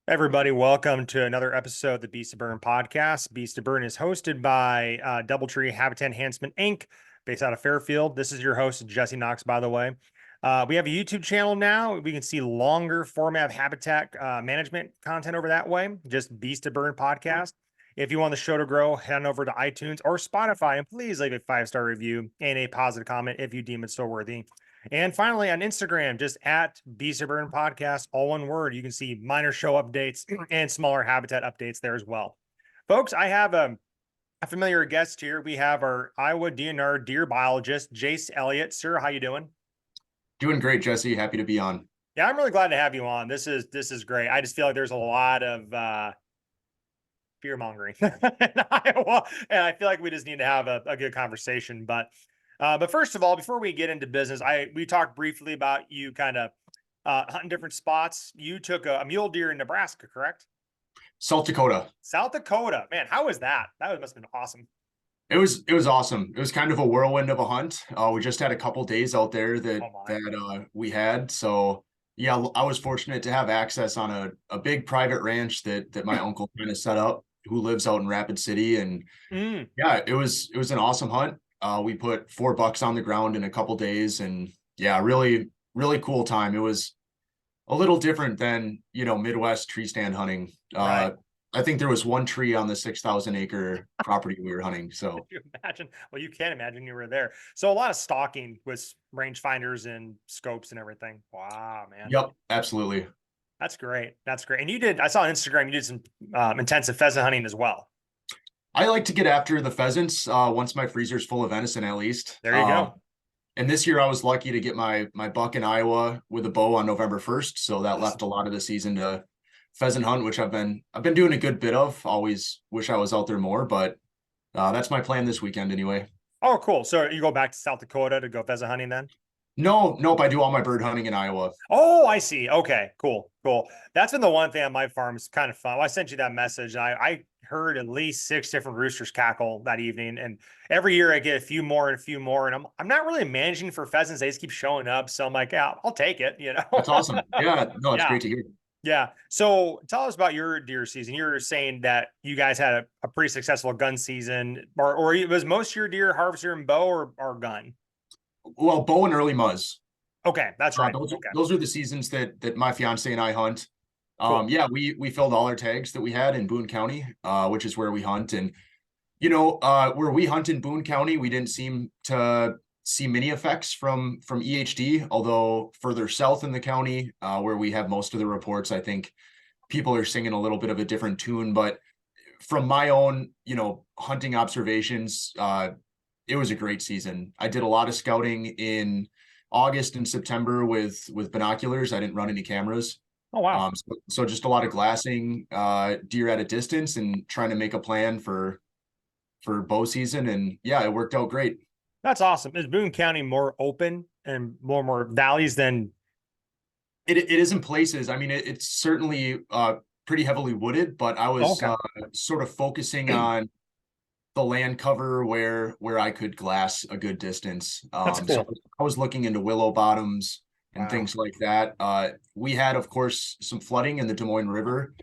Everybody, welcome to another episode of the Beast of Burn podcast. Beast of Burn is hosted by Doubletree Habitat Enhancement Inc., based out of Fairfield. This is your host, Jesse Knox, by the way. We have a YouTube channel now. We can see longer format habitat management content over that way, just Beast of Burn podcast. If you want the show to grow, head on over to iTunes or Spotify, and please leave a 5-star review and a positive comment if you deem it so worthy. And finally, on Instagram, just at Beast of Burn Podcast, all one word. You can see minor show updates and smaller habitat updates there as well. Folks, I have a familiar guest here. We have our Iowa DNR Deer Biologist, Jace Elliot. Sir, how you doing? Doing great, Jesse. Happy to be on. Yeah, I'm really glad to have you on. This is great. I just feel like there's a lot of fear mongering in Iowa, and I feel like we just need to have a good conversation. But first of all, before we get into business, we talked briefly about you kind of hunting different spots. You took a mule deer in Nebraska, correct? South Dakota. South Dakota, man, how was that? That must have been awesome. It was awesome. It was kind of a whirlwind of a hunt. We just had a couple days out there we had. So yeah, I was fortunate to have access on a big private ranch that my uncle kind of set up, who lives out in Rapid City. And yeah, it was an awesome hunt. We put 4 bucks on the ground in a couple days, and yeah, really, really cool time. It was a little different than, Midwest tree stand hunting. Right. I think there was one tree on the 6,000 acre property we were hunting. So Can you imagine? Well, you can imagine you were there. So a lot of stalking with rangefinders and scopes and everything. Wow, man. yep, absolutely. That's great. That's great. And I saw on Instagram, you did some intensive pheasant hunting as well. I like to get after the pheasants once my freezer's full of venison, at least. There you go. And this year I was lucky to get my buck in Iowa with a bow on November 1st. So that left a lot of the season to pheasant hunt, which I've been doing a good bit of. Always wish I was out there more, but that's my plan this weekend anyway. Oh, cool. So you go back to South Dakota to go pheasant hunting then? Nope. I do all my bird hunting in Iowa. Oh, I see. Okay, cool. That's been the one thing on my farm. It's kind of fun. Well, I sent you that message. I heard at least 6 different roosters cackle that evening, and every year I get a few more and a few more. And I'm not really managing for pheasants. They just keep showing up. So I'm like, yeah, I'll take it. That's awesome. Yeah, no, it's great to hear. Yeah. So tell us about your deer season. You're saying that you guys had a pretty successful gun season, or was most of your deer harvester and bow or gun? Well, bow and early muzz. Okay, that's right. Those are the seasons that my fiance and I hunt. Cool. Yeah, we filled all our tags that we had in Boone County, which is where we hunt. And where we hunt in Boone County, we didn't seem to see many effects from EHD. Although further south in the county, where we have most of the reports, I think people are singing a little bit of a different tune. But from my own, hunting observations, it was a great season. I did a lot of scouting in August and September with binoculars. I didn't run any cameras. Oh, wow. So just a lot of glassing deer at a distance and trying to make a plan for bow season. And yeah, it worked out great. That's awesome. Is Boone County more open and more valleys than? It is in places. I mean, it's certainly pretty heavily wooded, but I was sort of focusing on the land cover where I could glass a good distance. That's cool. So I was looking into willow bottoms and things like that. We had, of course, some flooding in the Des Moines River,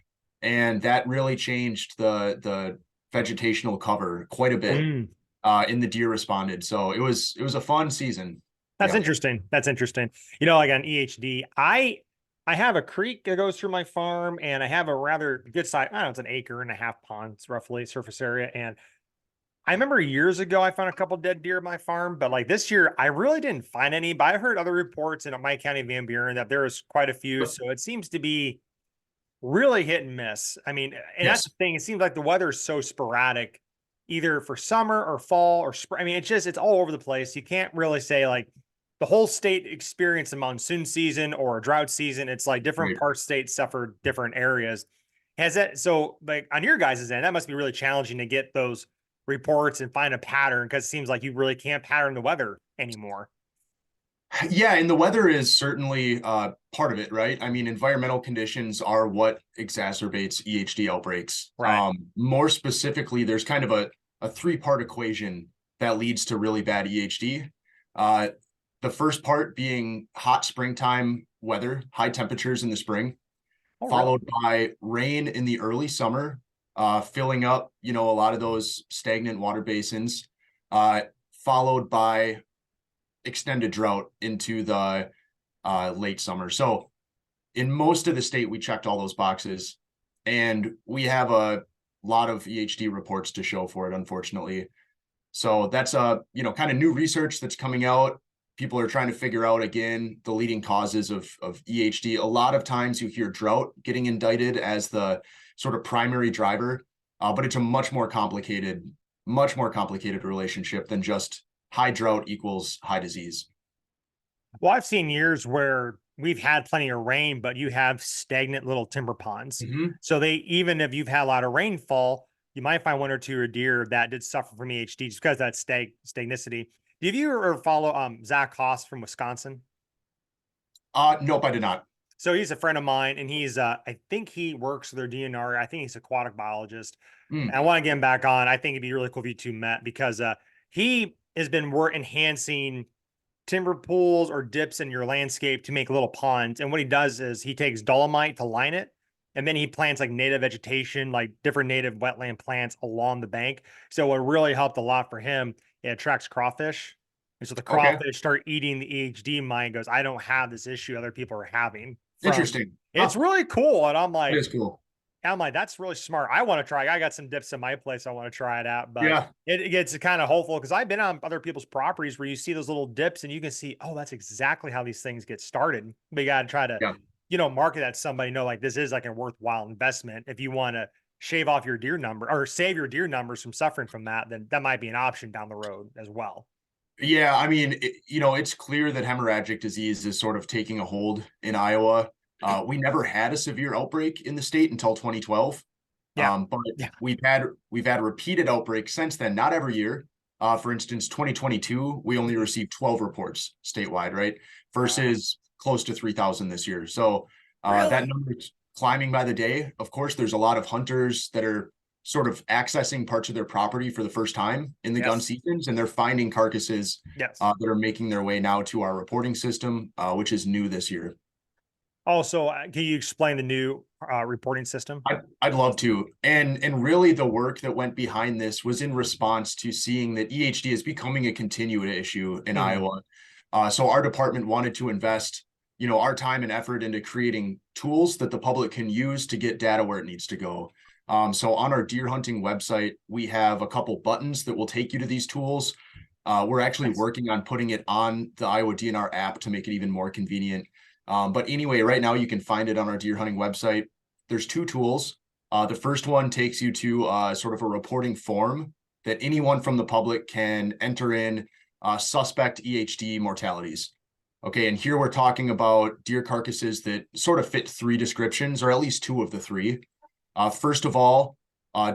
and that really changed the vegetational cover quite a bit. And the deer responded. So it was a fun season. That's interesting. Like on EHD, I have a creek that goes through my farm, and I have a rather good size. I don't know, it's an 1.5 acre ponds, roughly surface area. And I remember years ago, I found a couple dead deer at my farm, but like this year, I really didn't find any. But I heard other reports in my county, Van Buren, that there was quite a few. So it seems to be really hit and miss. I mean, and that's the thing. It seems like the weather is so sporadic, either for summer or fall or spring. I mean, it's all over the place. You can't really say like the whole state experienced a monsoon season or a drought season. It's like different parts of the state suffer different areas. So like on your guys' end, that must be really challenging to get those reports and find a pattern, because it seems like you really can't pattern the weather anymore. Yeah, and the weather is certainly part of it, right? I mean, environmental conditions are what exacerbates EHD outbreaks. Right. More specifically, there's kind of a 3-part equation that leads to really bad EHD. The first part being hot springtime weather, high temperatures in the spring. Oh, really? followed by rain in the early summer, filling up, a lot of those stagnant water basins, followed by extended drought into the late summer. So in most of the state, we checked all those boxes, and we have a lot of EHD reports to show for it, unfortunately. So that's kind of new research that's coming out. People are trying to figure out, again, the leading causes of EHD. A lot of times you hear drought getting indicted as the sort of primary driver, but it's a much more complicated relationship than just high drought equals high disease. Well, I've seen years where we've had plenty of rain, but you have stagnant little timber ponds. Mm-hmm. So they, even if you've had a lot of rainfall, you might find one or two deer that did suffer from EHD just because of that stagnicity. Did you ever follow Zach Haas from Wisconsin? Nope, I did not. So he's a friend of mine, and he's I think he works for their DNR. I think he's aquatic biologist. And I want to get him back on. I think it'd be really cool if you two met, because he has been enhancing timber pools or dips in your landscape to make little ponds. And what he does is he takes dolomite to line it, and then he plants like native vegetation, like different native wetland plants along the bank. So what really helped a lot for him, it attracts crawfish. And so the Okay, crawfish start eating the EHD mine, goes, I don't have this issue other people are having. interesting. It's really cool. And It is cool. that's really smart. I want to try. I got some dips in my place. I want to try it out, but Yeah, it gets kind of hopeful, because I've been on other people's properties where you see those little dips and you can see, oh, that's exactly how these things get started. But you got to try to, market that to somebody, know like this is like a worthwhile investment. If you want to shave off your deer number or save your deer numbers from suffering from that, then that might be an option down the road as well. Yeah, I mean, it's clear that hemorrhagic disease is sort of taking a hold in Iowa. We never had a severe outbreak in the state until 2012. Yeah. But Yeah. we've had repeated outbreaks since then, not every year. For instance, 2022, we only received 12 reports statewide, right? Versus close to 3,000 this year. So that number is climbing by the day. Of course, there's a lot of hunters that are sort of accessing parts of their property for the first time in the gun seasons, and they're finding carcasses that are making their way now to our reporting system, which is new this year. Also, can you explain the new reporting system? I'd love to. And really the work that went behind this was in response to seeing that EHD is becoming a continued issue in Iowa. So our department wanted to invest, our time and effort into creating tools that the public can use to get data where it needs to go. So on our deer hunting website, we have a couple buttons that will take you to these tools. We're actually working on putting it on the Iowa DNR app to make it even more convenient. But anyway, right now you can find it on our deer hunting website. There's two tools. The first one takes you to sort of a reporting form that anyone from the public can enter in suspect EHD mortalities. Okay, and here we're talking about deer carcasses that sort of fit three descriptions, or at least two of the three. First of all,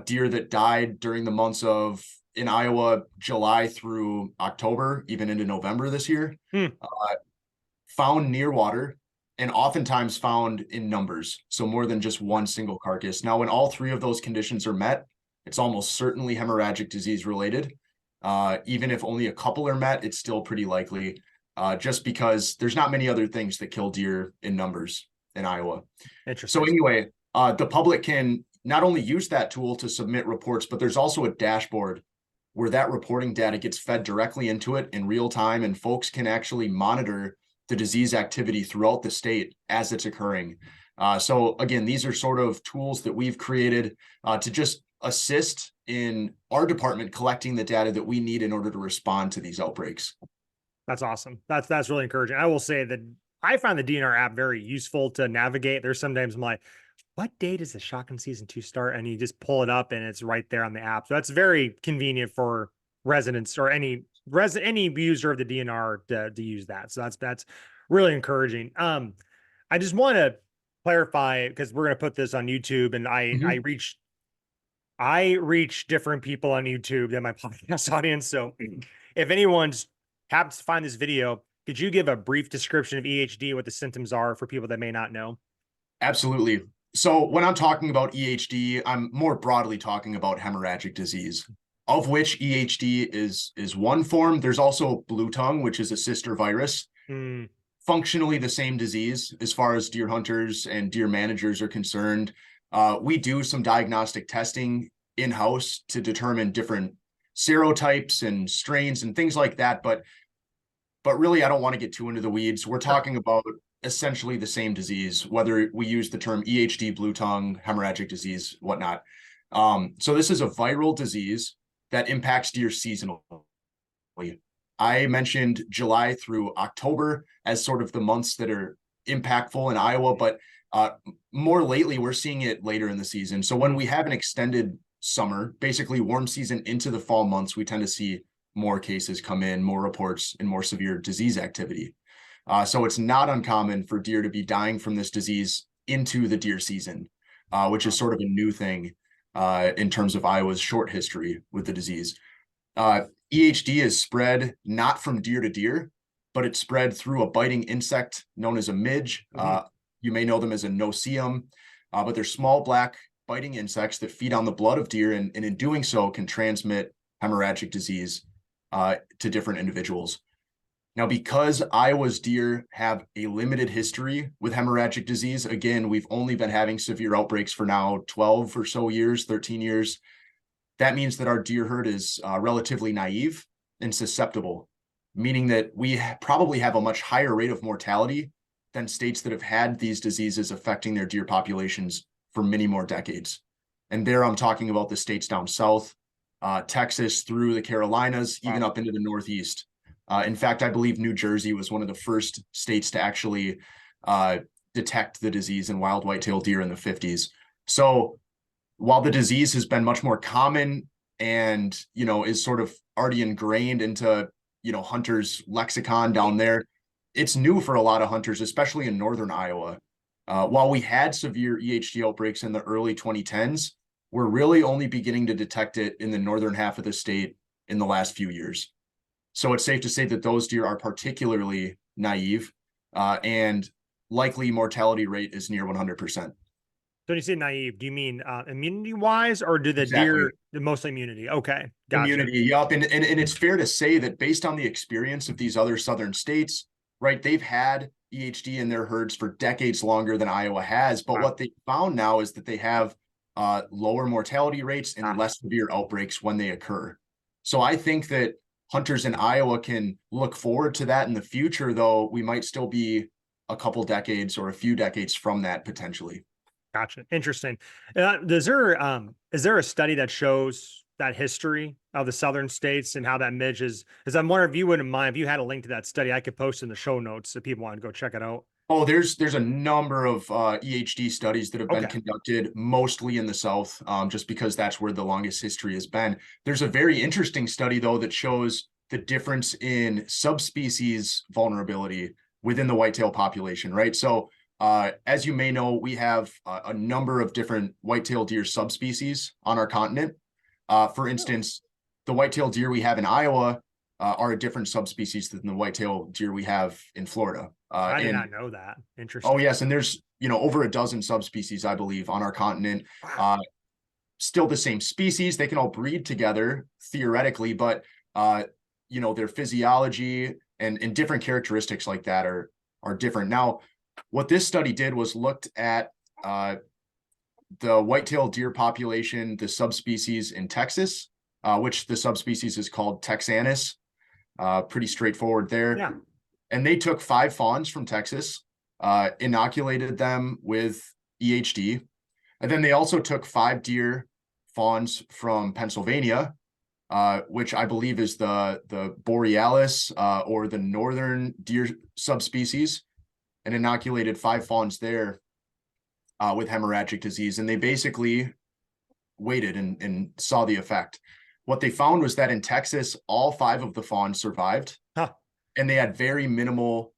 deer that died during the months of, in Iowa, July through October, even into November this year, found near water, and oftentimes found in numbers, so more than just one single carcass. Now, when all three of those conditions are met, it's almost certainly hemorrhagic disease related. Even if only a couple are met, it's still pretty likely, just because there's not many other things that kill deer in numbers in Iowa. Interesting. So anyway, the public can not only use that tool to submit reports, but there's also a dashboard where that reporting data gets fed directly into it in real time, and folks can actually monitor the disease activity throughout the state as it's occurring. So again, these are sort of tools that we've created to just assist in our department collecting the data that we need in order to respond to these outbreaks. That's awesome. That's really encouraging. I will say that I find the DNR app very useful to navigate. There's sometimes I'm like, what date does the shotgun season 2 start? And you just pull it up and it's right there on the app. So that's very convenient for residents or any user of the DNR to use that. So that's really encouraging. I just want to clarify, because we're going to put this on YouTube, and I reach different people on YouTube than my podcast audience. So if anyone's happens to find this video, could you give a brief description of EHD, what the symptoms are for people that may not know? Absolutely. So when I'm talking about EHD, I'm more broadly talking about hemorrhagic disease, of which EHD is one form. There's also blue tongue, which is a sister virus. functionally the same disease as far as deer hunters and deer managers are concerned. We do some diagnostic testing in-house to determine different serotypes and strains and things like that. But really, I don't want to get too into the weeds. We're talking about essentially the same disease, whether we use the term EHD, blue tongue, hemorrhagic disease, whatnot. So this is a viral disease that impacts deer seasonally. I mentioned July through October as sort of the months that are impactful in Iowa, but more lately, we're seeing it later in the season. So when we have an extended summer, basically warm season into the fall months, we tend to see more cases come in, more reports, and more severe disease activity. So it's not uncommon for deer to be dying from this disease into the deer season, which is sort of a new thing in terms of Iowa's short history with the disease. EHD is spread not from deer to deer, but it's spread through a biting insect known as a midge. You may know them as a no-see-um, but they're small black biting insects that feed on the blood of deer, and in doing so can transmit hemorrhagic disease to different individuals. Now, because Iowa's deer have a limited history with hemorrhagic disease, again, we've only been having severe outbreaks for now 12 or so years, 13 years. That means that our deer herd is relatively naive and susceptible, meaning that we probably have a much higher rate of mortality than states that have had these diseases affecting their deer populations for many more decades. And there I'm talking about the states down south, Texas through the Carolinas, even up into the Northeast. In fact, I believe New Jersey was one of the first states to actually detect the disease in wild whitetail deer in the 50s. So while the disease has been much more common and, is sort of already ingrained into, hunters' lexicon down there, it's new for a lot of hunters, especially in northern Iowa. While we had severe EHD outbreaks in the early 2010s, we're really only beginning to detect it in the northern half of the state in the last few years. So it's safe to say that those deer are particularly naive, and likely mortality rate is near 100%. So when you say naive, do you mean immunity wise, or do the Exactly. deer mostly immunity? Okay, gotcha. Immunity, yep. And it's fair to say that based on the experience of these other southern states, right, they've had EHD in their herds for decades longer than Iowa has. But what they found now is that they have lower mortality rates and less severe outbreaks when they occur. So I think that hunters in Iowa can look forward to that in the future, though we might still be a couple decades or a few decades from that potentially. Gotcha. Interesting. Is there a study that shows that history of the southern states and how that midge is? Because I'm wondering if you wouldn't mind, if you had a link to that study, I could post in the show notes if people want to go check it out. Oh, there's a number of EHD studies that have been conducted, mostly in the South, just because that's where the longest history has been. There's a very interesting study, though, that shows the difference in subspecies vulnerability within the whitetail population, right? So as you may know, we have a number of different whitetail deer subspecies on our continent. For instance, the whitetail deer we have in Iowa are a different subspecies than the whitetail deer we have in Florida. I did not know that. Interesting. Oh, yes. And there's, over a dozen subspecies, I believe, on our continent. Still the same species. They can all breed together theoretically, but, their physiology and different characteristics like that are different. Now, what this study did was looked at the whitetail deer population, the subspecies in Texas, which the subspecies is called Texanus. Pretty straightforward there. Yeah. And they took 5 fawns from Texas, inoculated them with EHD. And then they also took 5 deer fawns from Pennsylvania, which I believe is the Borealis or the northern deer subspecies, and inoculated 5 fawns there with hemorrhagic disease. And they basically waited and saw the effect. What they found was that in Texas, all 5 of the fawns survived. And they had very minimal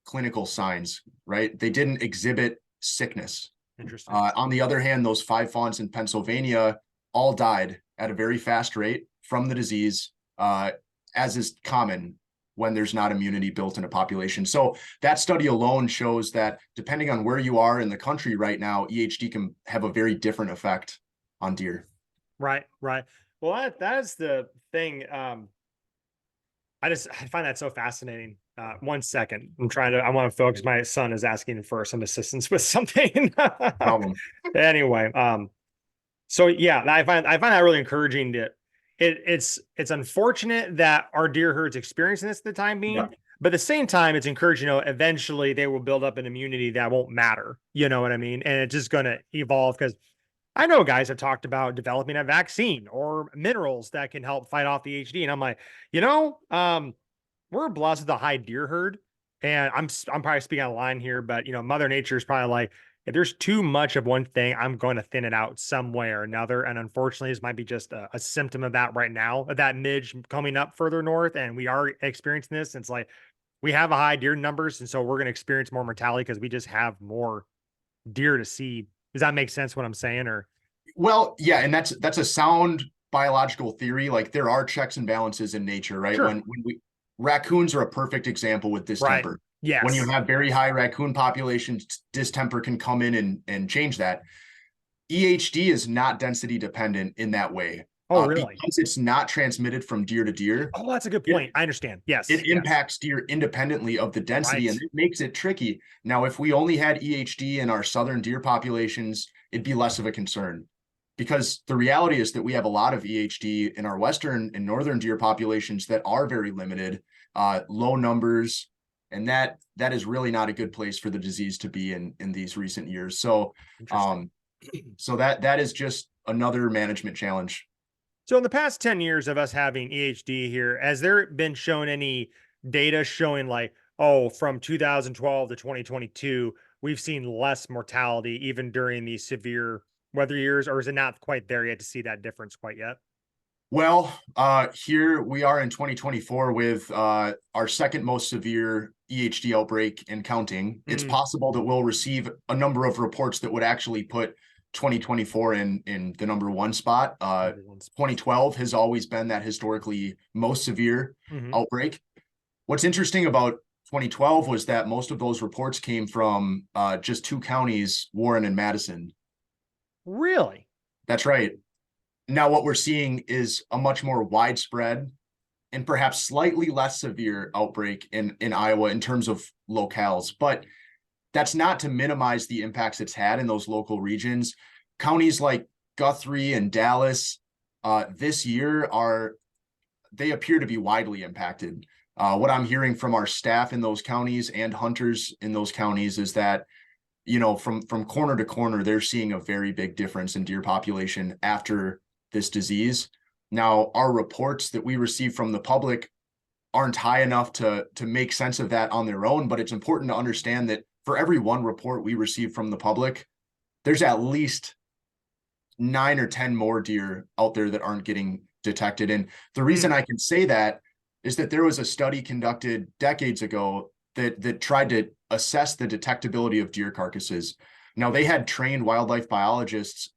clinical signs, right? They didn't exhibit sickness. Interesting. On the other hand, those 5 fawns in Pennsylvania all died at a very fast rate from the disease, as is common when there's not immunity built in a population. So that study alone shows that depending on where you are in the country right now, EHD can have a very different effect on deer. Right. Well, that is the thing. I find that so fascinating 1 second. I want to focus. My son is asking for some assistance with something. Problem. Anyway, so yeah, I find that really encouraging it's unfortunate that our deer herd's experiencing this at the time being, Yeah. but at the same time, it's encouraging, eventually they will build up an immunity that won't matter. You know what I mean? And it's just going to evolve because I know guys have talked about developing a vaccine or minerals that can help fight off the HD. And I'm like, we're blessed with a high deer herd. And I'm probably speaking out of line here, but Mother Nature is probably like, if there's too much of one thing, I'm going to thin it out some way or another. And unfortunately, this might be just a symptom of that right now, of that midge coming up further north. And we are experiencing this. And it's like we have a high deer numbers. And so we're going to experience more mortality because we just have more deer to see. Does that make sense what I'm saying? Or Well, yeah, and that's a sound biological theory. Like there are checks and balances in nature, right? sure. When we raccoons are a perfect example with Right. distemper. When you Yes. have very high raccoon populations, distemper can come in and change that. EHD is not density dependent in that way. Oh, really? Because it's not transmitted from deer to deer, Oh, that's a good it, point. I understand. Yes. it Yes. impacts deer independently of the density, and Right. it makes it tricky. Now, if we only had EHD in our southern deer populations, it'd be less of a concern. Because the reality is that we have a lot of EHD in our western and northern deer populations that are very limited, low numbers, and that is really not a good place for the disease to be in these recent years. So, Interesting. um, that is just another management challenge. So in the past 10 years of us having EHD here, has there been shown any data showing like, oh, from 2012 to 2022, we've seen less mortality even during these severe weather years, or is it not quite there yet to see that difference quite yet? Well, here we are in 2024 with our second most severe EHD outbreak and counting. It's Mm, possible that we'll receive a number of reports that would actually put 2024 in the number one spot. everyone's. 2012 has always been that historically most severe Mhm. outbreak. What's interesting about 2012 was that most of those reports came from just two counties, Warren and Madison. Really? That's right. Now, what we're seeing is a much more widespread and perhaps slightly less severe outbreak in Iowa in terms of locales. But that's not to minimize the impacts it's had in those local regions. Counties like Guthrie and Dallas this year they appear to be widely impacted. What I'm hearing from our staff in those counties and hunters in those counties is that from corner to corner, they're seeing a very big difference in deer population after this disease. Now, our reports that we receive from the public aren't high enough to make sense of that on their own, but it's important to understand that for every one report we receive from the public, there's at least 9 or 10 more deer out there that aren't getting detected. And the reason Mm, I can say that is that there was a study conducted decades ago that tried to assess the detectability of deer carcasses. Now, they had trained wildlife biologists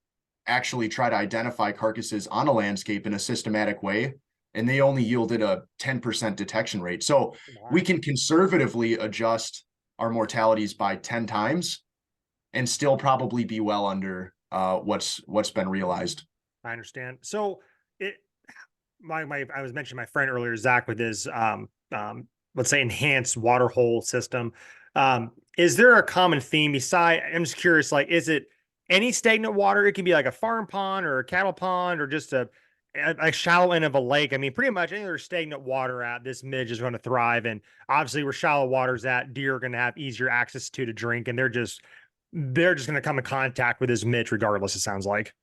actually try to identify carcasses on a landscape in a systematic way, and they only yielded a 10% detection rate. So we wow. can conservatively adjust our mortalities by 10 times and still probably be well under what's been realized. I understand. So it my I was mentioning my friend earlier, Zach, with his let's say enhanced water hole system. Is there a common theme beside? I'm just curious, like, is it any stagnant water? It can be like a farm pond or a cattle pond or just a shallow end of a lake. I mean, pretty much any there's stagnant water at, this midge is going to thrive. And obviously where shallow waters at, deer are going to have easier access to drink, and they're just going to come in contact with this midge regardless, it sounds like.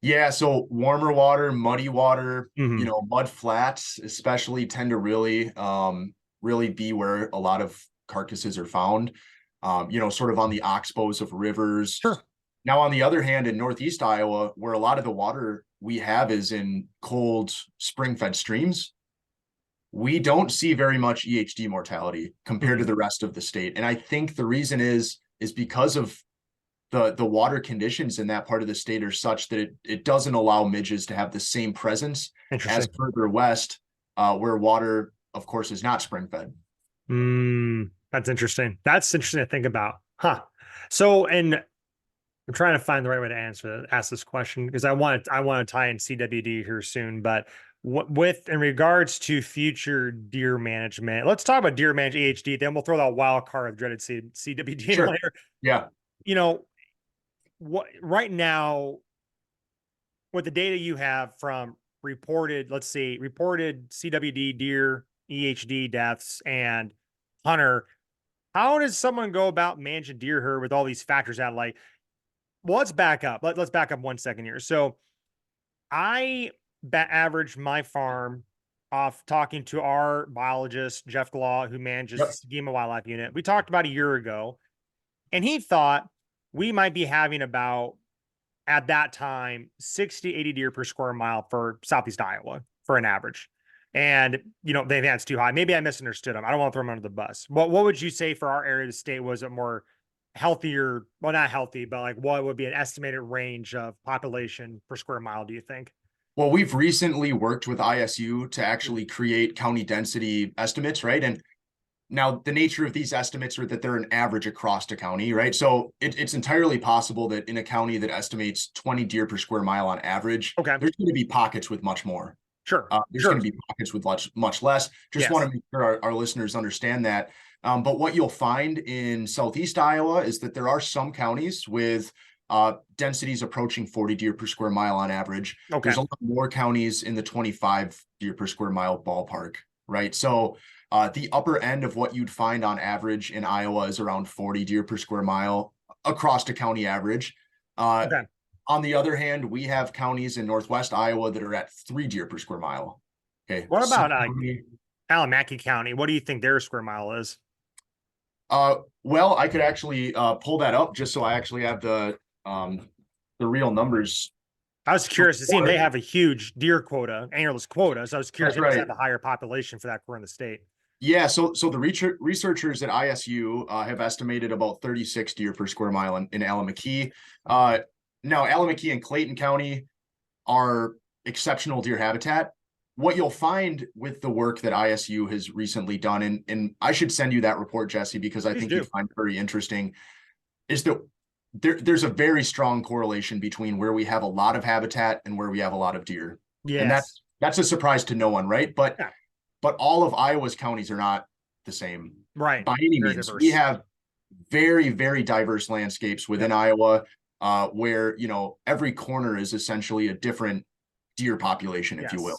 Yeah, so warmer water, muddy water, Hmm. mud flats especially tend to really be where a lot of carcasses are found. Sort of on the oxbows of rivers. Sure. Now, on the other hand, in Northeast Iowa, where a lot of the water we have is in cold spring-fed streams, we don't see very much EHD mortality compared to Mhm. the rest of the state. And I think the reason is because of the water conditions in that part of the state are such that it doesn't allow midges to have the same presence as Interesting. further west, where water, of course, is not spring fed. That's interesting. That's interesting to think about. Huh. So, and I'm trying to find the right way to ask this question because I want to tie in CWD here soon. But With in regards to future deer management, let's talk about deer management EHD. Then we'll throw that wild card of dreaded CWD in Sure. later. Yeah. You know, what right now with the data you have from reported, let's see, reported CWD deer EHD deaths and hunter, how does someone go about managing deer herd with all these factors out? Like, well, let's back up. Let's back up 1 second here. So I averaged my farm off talking to our biologist, Jeff Glaw, who manages Yep. the Schema Wildlife Unit. We talked about a year ago, and he thought we might be having about, at that time, 60, 80 deer per square mile for Southeast Iowa for an average. And, they think that's too high. Maybe I misunderstood him. I don't want to throw him under the bus. What would you say for our area of the state? Was it more healthier? Well, not healthy, but like what would be an estimated range of population per square mile, do you think? Well, we've recently worked with ISU to actually create county density estimates, right? And now the nature of these estimates are that they're an average across the county, right? So it's entirely possible that in a county that estimates 20 deer per square mile on average, Okay. there's going to be pockets with much more. Sure. There's Sure. going to be pockets with much less. Just Yes. want to make sure our listeners understand that. But what you'll find in Southeast Iowa is that there are some counties with densities approaching 40 deer per square mile on average. Okay. There's a lot more counties in the 25 deer per square mile ballpark, right? So the upper end of what you'd find on average in Iowa is around 40 deer per square mile across the county average. Okay. On the other hand, we have counties in Northwest Iowa that are at 3 deer per square mile. Okay. What about Alamance County? What do you think their square mile is? Well, I could actually pull that up just so I actually have the real numbers. I was curious to see they have a huge deer quota, antlerless quota. So I was curious if they have a higher population for that core in the state. Yeah, so the researchers at ISU have estimated about 36 deer per square mile in Alamance. Now, Alamance and Clayton County are exceptional deer habitat. What you'll find with the work that ISU has recently done, and I should send you that report, Jesse, because I think you'd find it very interesting, is that there's a very strong correlation between where we have a lot of habitat and where we have a lot of deer. Yes. And that's a surprise to no one, right? But all of Iowa's counties are not the same. Right. By any means. Diverse. We have very, very diverse landscapes within Iowa, where, every corner is essentially a different deer population, if you will.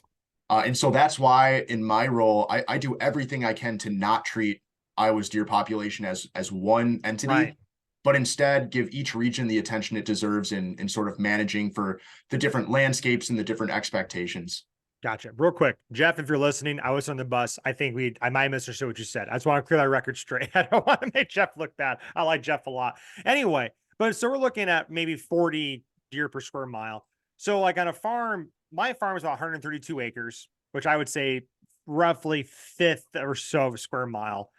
And so that's why in my role, I do everything I can to not treat Iowa's deer population as one entity, but instead give each region the attention it deserves in sort of managing for the different landscapes and the different expectations. Gotcha. Real quick, Jeff, if you're listening, I was on the bus. I think I might have misunderstood what you said. I just want to clear that record straight. I don't want to make Jeff look bad. I like Jeff a lot. Anyway, but so we're looking at maybe 40 deer per square mile. So like on a farm, my farm is about 132 acres, which I would say roughly fifth or so of a square mile.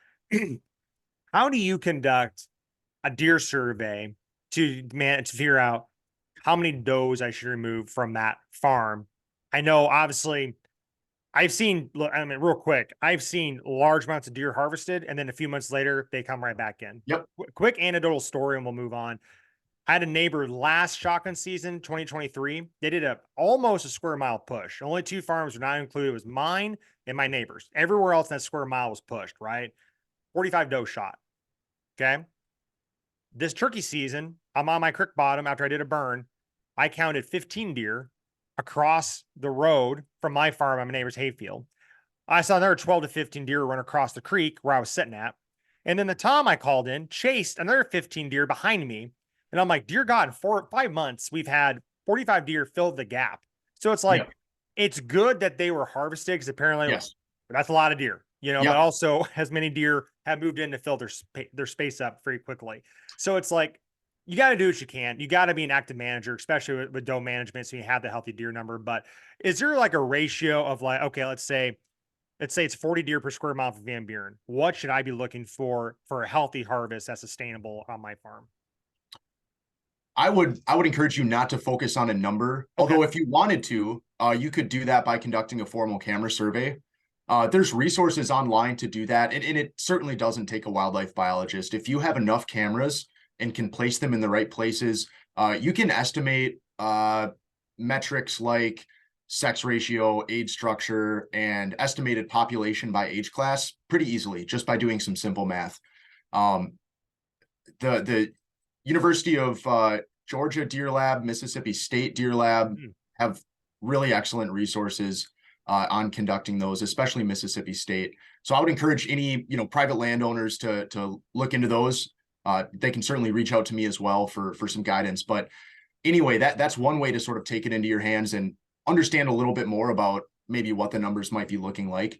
How do you conduct a deer survey to figure out how many does I should remove from that farm? I know, obviously, I've seen large amounts of deer harvested, and then a few months later, they come right back in. Yep. Quick anecdotal story, and we'll move on. I had a neighbor last shotgun season, 2023. They did almost a square mile push. Only 2 farms were not included. It was mine and my neighbors. Everywhere else in that square mile was pushed, right? 45 doe shot. Okay. This turkey season, I'm on my creek bottom after I did a burn. I counted 15 deer across the road from my farm on my neighbor's hayfield. I saw another 12 to 15 deer run across the creek where I was sitting at. And then the Tom I called in chased another 15 deer behind me. And I'm like, dear God, in 4 or 5 months, we've had 45 deer fill the gap. So it's like, it's good that they were harvested because apparently that's a lot of deer, but also as many deer have moved in to fill their space up very quickly. So it's like, you got to do what you can. You got to be an active manager, especially with doe management. So you have the healthy deer number, but is there like a ratio of like, okay, let's say it's 40 deer per square mile for Van Buren. What should I be looking for a healthy harvest that's sustainable on my farm? I would encourage you not to focus on a number. Okay. Although if you wanted to, you could do that by conducting a formal camera survey. There's resources online to do that. And it certainly doesn't take a wildlife biologist. If you have enough cameras and can place them in the right places, you can estimate metrics like sex ratio, age structure, and estimated population by age class pretty easily just by doing some simple math. The University of Georgia Deer Lab, Mississippi State Deer Lab have really excellent resources on conducting those, especially Mississippi State. So I would encourage any, private landowners to look into those. They can certainly reach out to me as well for some guidance. But anyway, that's one way to sort of take it into your hands and understand a little bit more about maybe what the numbers might be looking like.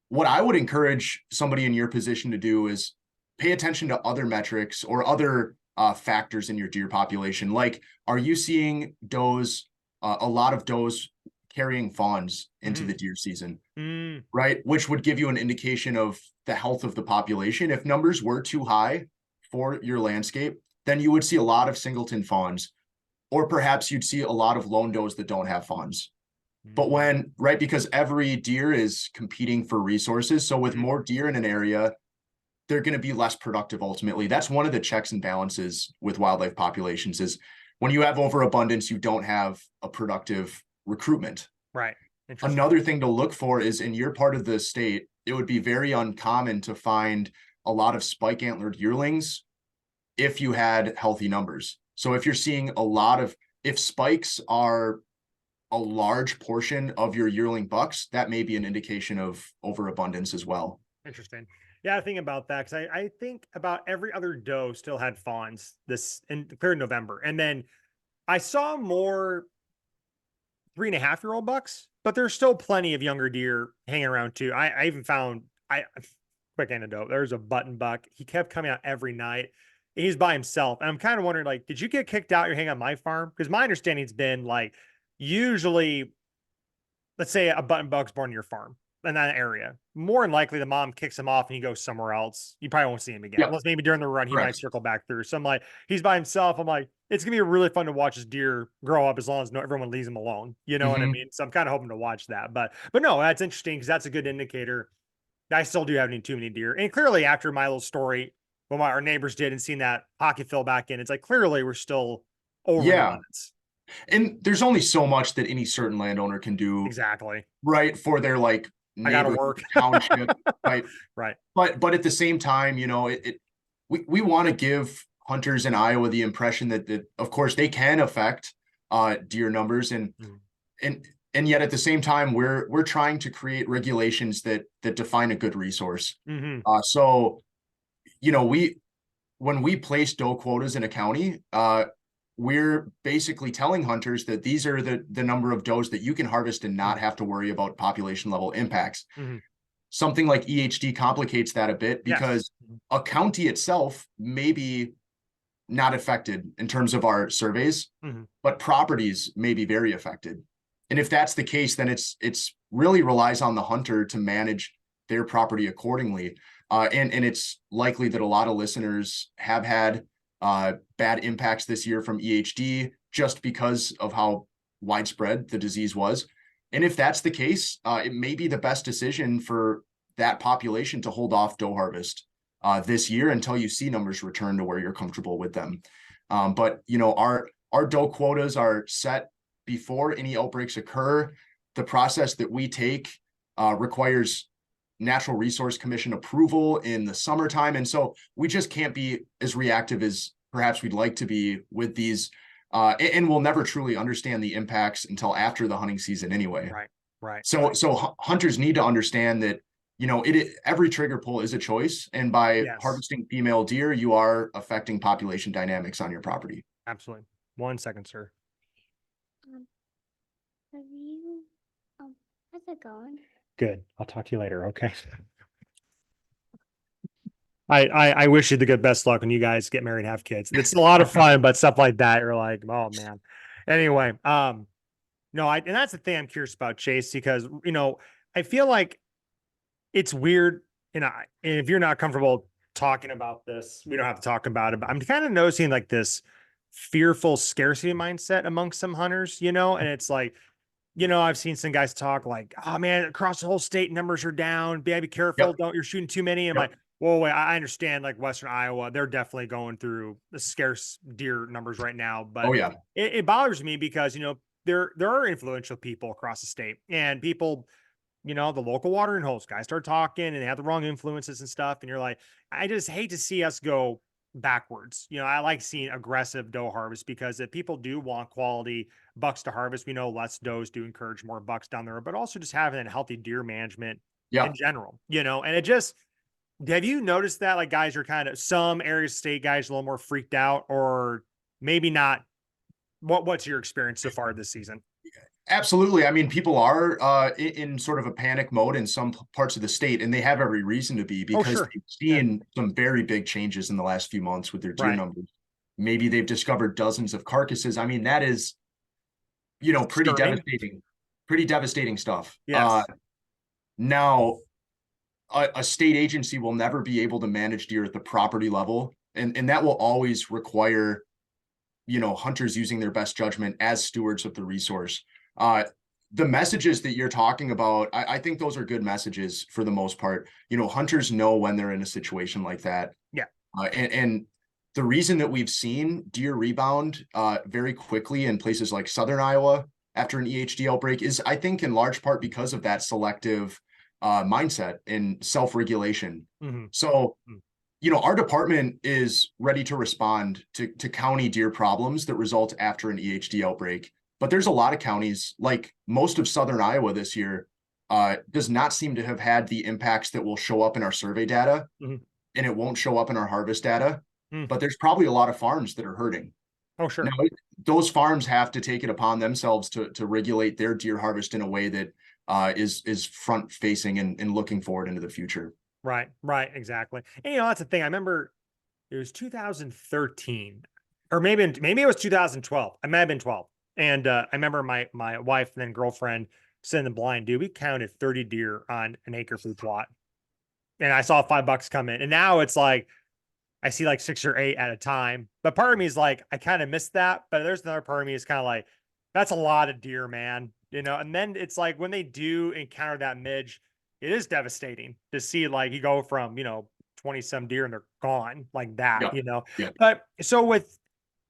What I would encourage somebody in your position to do is pay attention to other metrics or other factors in your deer population. Like, are you seeing does, a lot of does carrying fawns into the deer season, right? Which would give you an indication of the health of the population. If numbers were too high for your landscape, then you would see a lot of singleton fawns, or perhaps you'd see a lot of lone does that don't have fawns. But right, because every deer is competing for resources. So with more deer in an area, they're going to be less productive ultimately. That's one of the checks and balances with wildlife populations is when you have overabundance, you don't have a productive recruitment. Right. Another thing to look for is in your part of the state, it would be very uncommon to find a lot of spike antlered yearlings if you had healthy numbers. So if you're seeing if spikes are a large portion of your yearling bucks, that may be an indication of overabundance as well. Interesting. Yeah, I think about that because I think about every other doe still had fawns clear in November. And then I saw more 3.5-year-old bucks, but there's still plenty of younger deer hanging around too. I even found quick anecdote. There's a button buck. He kept coming out every night. He's by himself. And I'm kind of wondering, like, did you get kicked out? You're hanging on my farm? Because my understanding's been like, usually, let's say a button buck's born in your farm in that area. More than likely, the mom kicks him off and he goes somewhere else. You probably won't see him again. Yep. Unless maybe during the run, he might circle back through. So I'm like, he's by himself. I'm like, it's going to be really fun to watch this deer grow up as long as everyone leaves him alone. You know what I mean? So I'm kind of hoping to watch that. But no, that's interesting because that's a good indicator. I still do have too many deer. And clearly after my little story, what our neighbors did and seen that pocket fill back in, it's like, clearly we're still over the limits. And there's only so much that any certain landowner can do. Exactly. Right. For their like I gotta work township. Right. Right. But at the same time, we want to give hunters in Iowa the impression that of course they can affect deer numbers and yet at the same time we're trying to create regulations that define a good resource. So when we place doe quotas in a county, we're basically telling hunters that these are the number of does that you can harvest and not have to worry about population level impacts. Something like EHD complicates that a bit because a county itself may be not affected in terms of our surveys, but properties may be very affected. And if that's the case, then it's really relies on the hunter to manage their property accordingly. And it's likely that a lot of listeners have had bad impacts this year from EHD just because of how widespread the disease was. And if that's the case, it may be the best decision for that population to hold off doe harvest this year until you see numbers return to where you're comfortable with them. But our doe quotas are set before any outbreaks occur. The process that we take requires Natural Resource Commission approval in the summertime. And so we just can't be as reactive as perhaps we'd like to be with these. And we'll never truly understand the impacts until after the hunting season anyway. Right. So hunters need to understand that, every trigger pull is a choice. And by harvesting female deer, you are affecting population dynamics on your property. Absolutely. 1 second, sir. How's it going? Good. I'll talk to you later. Okay. I wish you the good best luck when you guys get married and have kids. It's a lot of fun, but stuff like that, you're like, oh man. Anyway, and that's the thing I'm curious about, Chase, because I feel like it's weird, and if you're not comfortable talking about this, we don't have to talk about it. But I'm kind of noticing like this fearful scarcity mindset amongst some hunters, and it's like, I've seen some guys talk like, oh man, across the whole state numbers are down. Be careful. You're shooting too many. I'm like, whoa, wait, I understand like Western Iowa, they're definitely going through the scarce deer numbers right now. But it bothers me because, there are influential people across the state, and people, the local watering holes guys start talking and they have the wrong influences and stuff. And you're like, I just hate to see us go backwards. I like seeing aggressive doe harvest, because if people do want quality bucks to harvest, we know less does do encourage more bucks down there, but also just having a healthy deer management Yeah. in general, and it just, have you noticed that like guys are kind of, some areas of state guys a little more freaked out, or maybe not? What's your experience so far this season? Absolutely. I mean, people are in sort of a panic mode in some parts of the state, and they have every reason to be, Oh, because sure. they've Yeah. seen some very big changes in the last few months with their deer Right. numbers. Maybe they've discovered dozens of carcasses. I mean, that is, Disturbing. pretty devastating stuff. Yes. Now, a state agency will never be able to manage deer at the property level, and that will always require, hunters using their best judgment as stewards of the resource. The messages that you're talking about, I think those are good messages for the most part. Hunters know when they're in a situation like that. Yeah. And the reason that we've seen deer rebound very quickly in places like Southern Iowa after an EHD outbreak is, I think, in large part because of that selective mindset and self-regulation. Mm-hmm. So, Mm-hmm. our department is ready to respond to county deer problems that result after an EHD outbreak. But there's a lot of counties, like most of Southern Iowa this year, does not seem to have had the impacts that will show up in our survey data, Mm-hmm. and it won't show up in our harvest data. Mm. But there's probably a lot of farms that are hurting. Oh, sure. Now, those farms have to take it upon themselves to regulate their deer harvest in a way that is front facing and looking forward into the future. Right. Right. Exactly. And that's the thing. I remember it was 2013, or maybe it was 2012. I might have been 12. And I remember my wife and then girlfriend sitting in the blind, dude. We counted 30 deer on an acre food plot, and I saw $5 come in. And now it's like I see like 6 or 8 at a time. But part of me is like, I kind of missed that. But there's another part of me is kind of like, that's a lot of deer, man. And then it's like when they do encounter that midge, it is devastating to see like you go from, 20 some deer and they're gone like that, Yeah. Yeah. But so with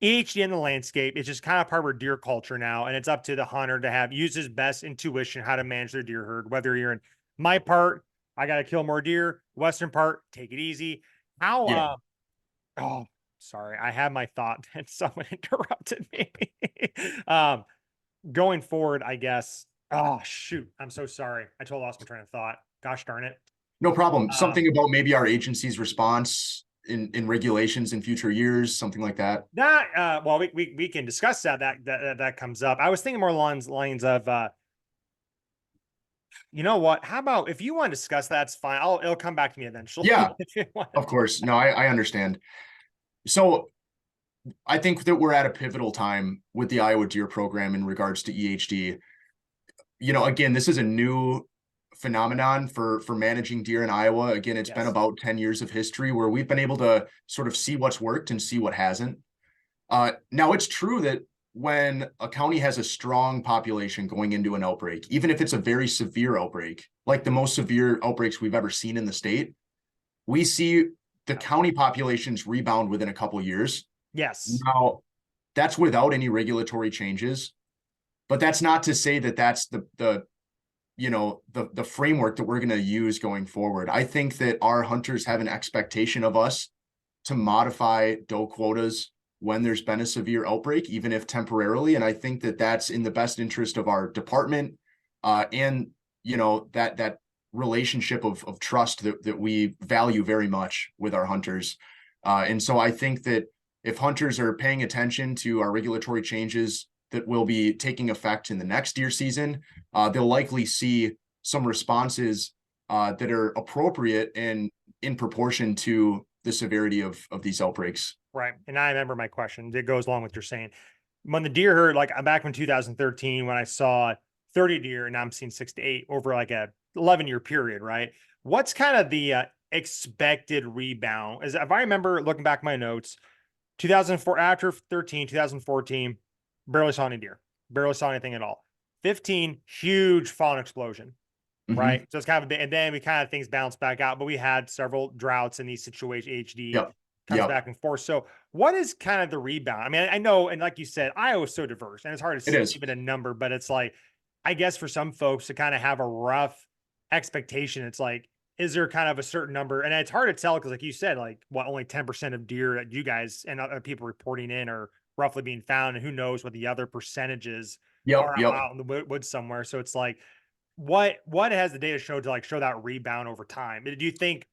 EHD in the landscape, it's just kind of part of our deer culture now. And it's up to the hunter to use his best intuition how to manage their deer herd. Whether you're in my part, I got to kill more deer, Western part, take it easy. How, Yeah. oh, sorry, I had my thought and someone interrupted me. um, Going forward, I guess. Oh shoot, I'm so sorry. I totally lost my train of thought. Gosh darn it. No problem. Um, Something about maybe our agency's response in regulations in future years, something like that. that well, we can discuss that comes up. I was thinking more lines of you know what? How about if you want to discuss that's fine. It'll come back to me eventually. Yeah, If you want. of course. No, I understand. So I think that we're at a pivotal time with the Iowa Deer Program in regards to EHD. Again, this is a new phenomenon for managing deer in Iowa. Again, it's been Yes. about 10 years of history where we've been able to sort of see what's worked and see what hasn't. Now, it's true that when a county has a strong population going into an outbreak, even if it's a very severe outbreak, like the most severe outbreaks we've ever seen in the state, we see the county populations rebound within a couple of years. Yes. Now, that's without any regulatory changes, but that's not to say that that's the framework that we're going to use going forward. I think that our hunters have an expectation of us to modify doe quotas when there's been a severe outbreak, even if temporarily. And I think that that's in the best interest of our department and, that relationship of trust that we value very much with our hunters. And so I think that if hunters are paying attention to our regulatory changes that will be taking effect in the next deer season, they'll likely see some responses that are appropriate and in proportion to the severity of these outbreaks. Right. And I remember my question that goes along with what you're saying. When the deer herd, like I'm back in 2013, when I saw 30 deer and now I'm seeing 6 to 8 over like a 11-year period, right? What's kind of the expected rebound? As if I remember looking back my notes, 2004, after 13, 2014, barely saw any deer, barely saw anything at all. 15, huge fawn explosion, right? So it's kind of a bit, and then we kind of things bounced back out, but we had several droughts in these situations, HD. Yep. comes Yep. back and forth. So what is kind of the rebound? I mean, I know, and like you said, Iowa's so diverse and it's hard It to is. give it a number, but it's like, I guess for some folks to kind of have a rough expectation, it's like, is there kind of a certain number? And it's hard to tell because, like you said, like what only 10% of deer that you guys and other people reporting in are roughly being found, and who knows what the other percentages Yep. are Yep. out in the woods somewhere. So it's like, what has the data showed to like show that rebound over time? Do you think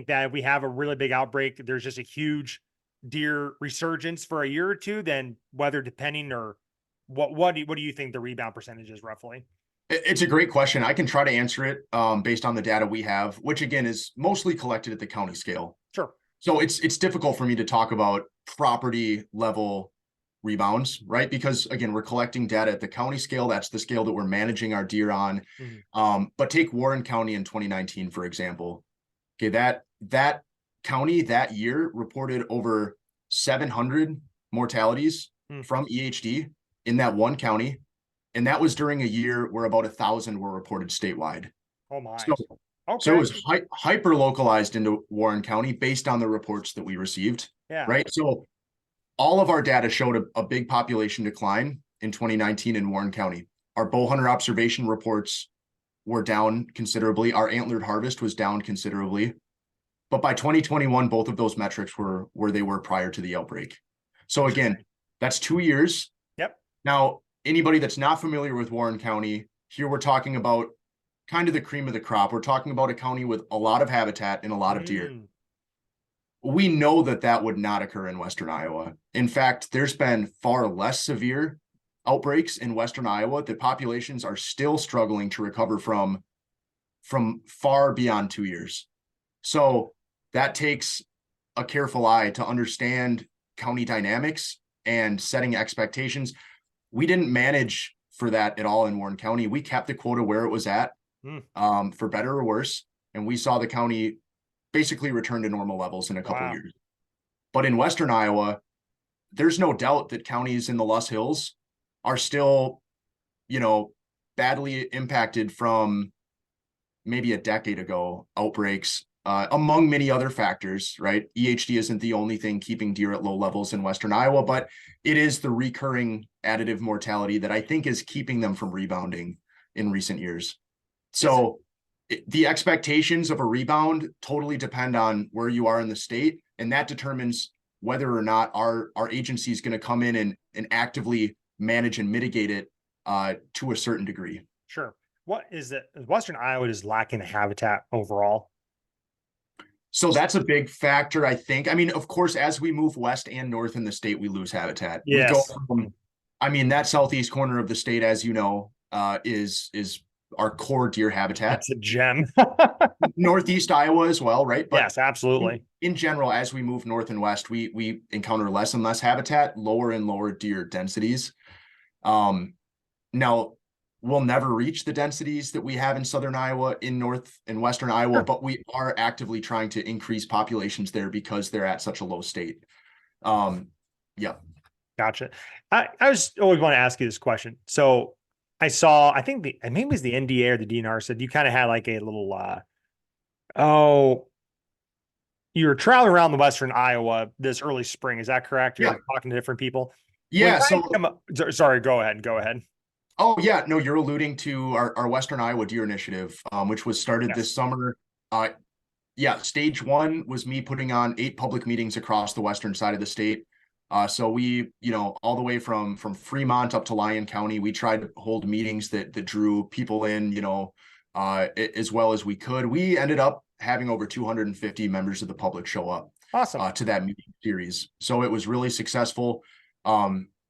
that if we have a really big outbreak, there's just a huge deer resurgence for a year or two, then weather depending, or what do you think the rebound percentage is roughly? It's a great question. I can try to answer it based on the data we have, which again is mostly collected at the county scale. Sure. So it's difficult for me to talk about property level rebounds, right? Because again, we're collecting data at the county scale. That's the scale that we're managing our deer on. But take Warren County in 2019, for example. Okay, that county that year reported over 700 mortalities from EHD in that one county. And that was during a year where about 1,000 were reported statewide. Oh my. So it Okay. was hyper localized into Warren County based on the reports that we received. Yeah. Right. So all of our data showed a big population decline in 2019 in Warren County. Our bow hunter observation reports were down considerably. Our antlered harvest was down considerably. But by 2021, both of those metrics were where they were prior to the outbreak. So again, that's 2 years. Yep. Now, anybody that's not familiar with Warren County, here we're talking about kind of the cream of the crop. We're talking about a county with a lot of habitat and a lot of deer. We know that that would not occur in Western Iowa. In fact, there's been far less severe outbreaks in Western Iowa. The populations are still struggling to recover from far beyond 2 years. So that takes a careful eye to understand county dynamics and setting expectations. We didn't manage for that at all in Warren County. We kept the quota where it was at, for better or worse. And we saw the county basically return to normal levels in a couple years. But in Western Iowa, there's no doubt that counties in the Loess Hills are still, badly impacted from maybe a decade ago outbreaks, among many other factors, right? EHD isn't the only thing keeping deer at low levels in Western Iowa, but it is the recurring additive mortality that I think is keeping them from rebounding in recent years. So the expectations of a rebound totally depend on where you are in the state, and that determines whether or not our agency is going to come in and actively manage and mitigate it to a certain degree. Sure. What is it? Western Iowa is lacking the habitat overall. So that's a big factor, I think. I mean, of course, as we move west and north in the state, we lose habitat. Yes. We go from, that southeast corner of the state, as you know, is our core deer habitat. It's a gem. Northeast Iowa as well, right? But yes, absolutely. In general, as we move north and west, we encounter less and less habitat, lower and lower deer densities. Now, we'll never reach the densities that we have in southern Iowa, in north and western Iowa, but we are actively trying to increase populations there because they're at such a low state. Yeah. Gotcha. I was always want to ask you this question. So I saw, I think maybe it was the NDA or the DNR said you kind of had like a little, you were traveling around the Western Iowa this early spring. Is that correct? You're talking to different people. Yeah. Sorry, go ahead. Oh yeah, no, you're alluding to our Western Iowa Deer Initiative, which was started this summer. Stage 1 was me putting on 8 public meetings across the western side of the state. So we, all the way from Fremont up to Lyon County, we tried to hold meetings that drew people in, as well as we could. We ended up having over 250 members of the public show up to that meeting series. So it was really successful.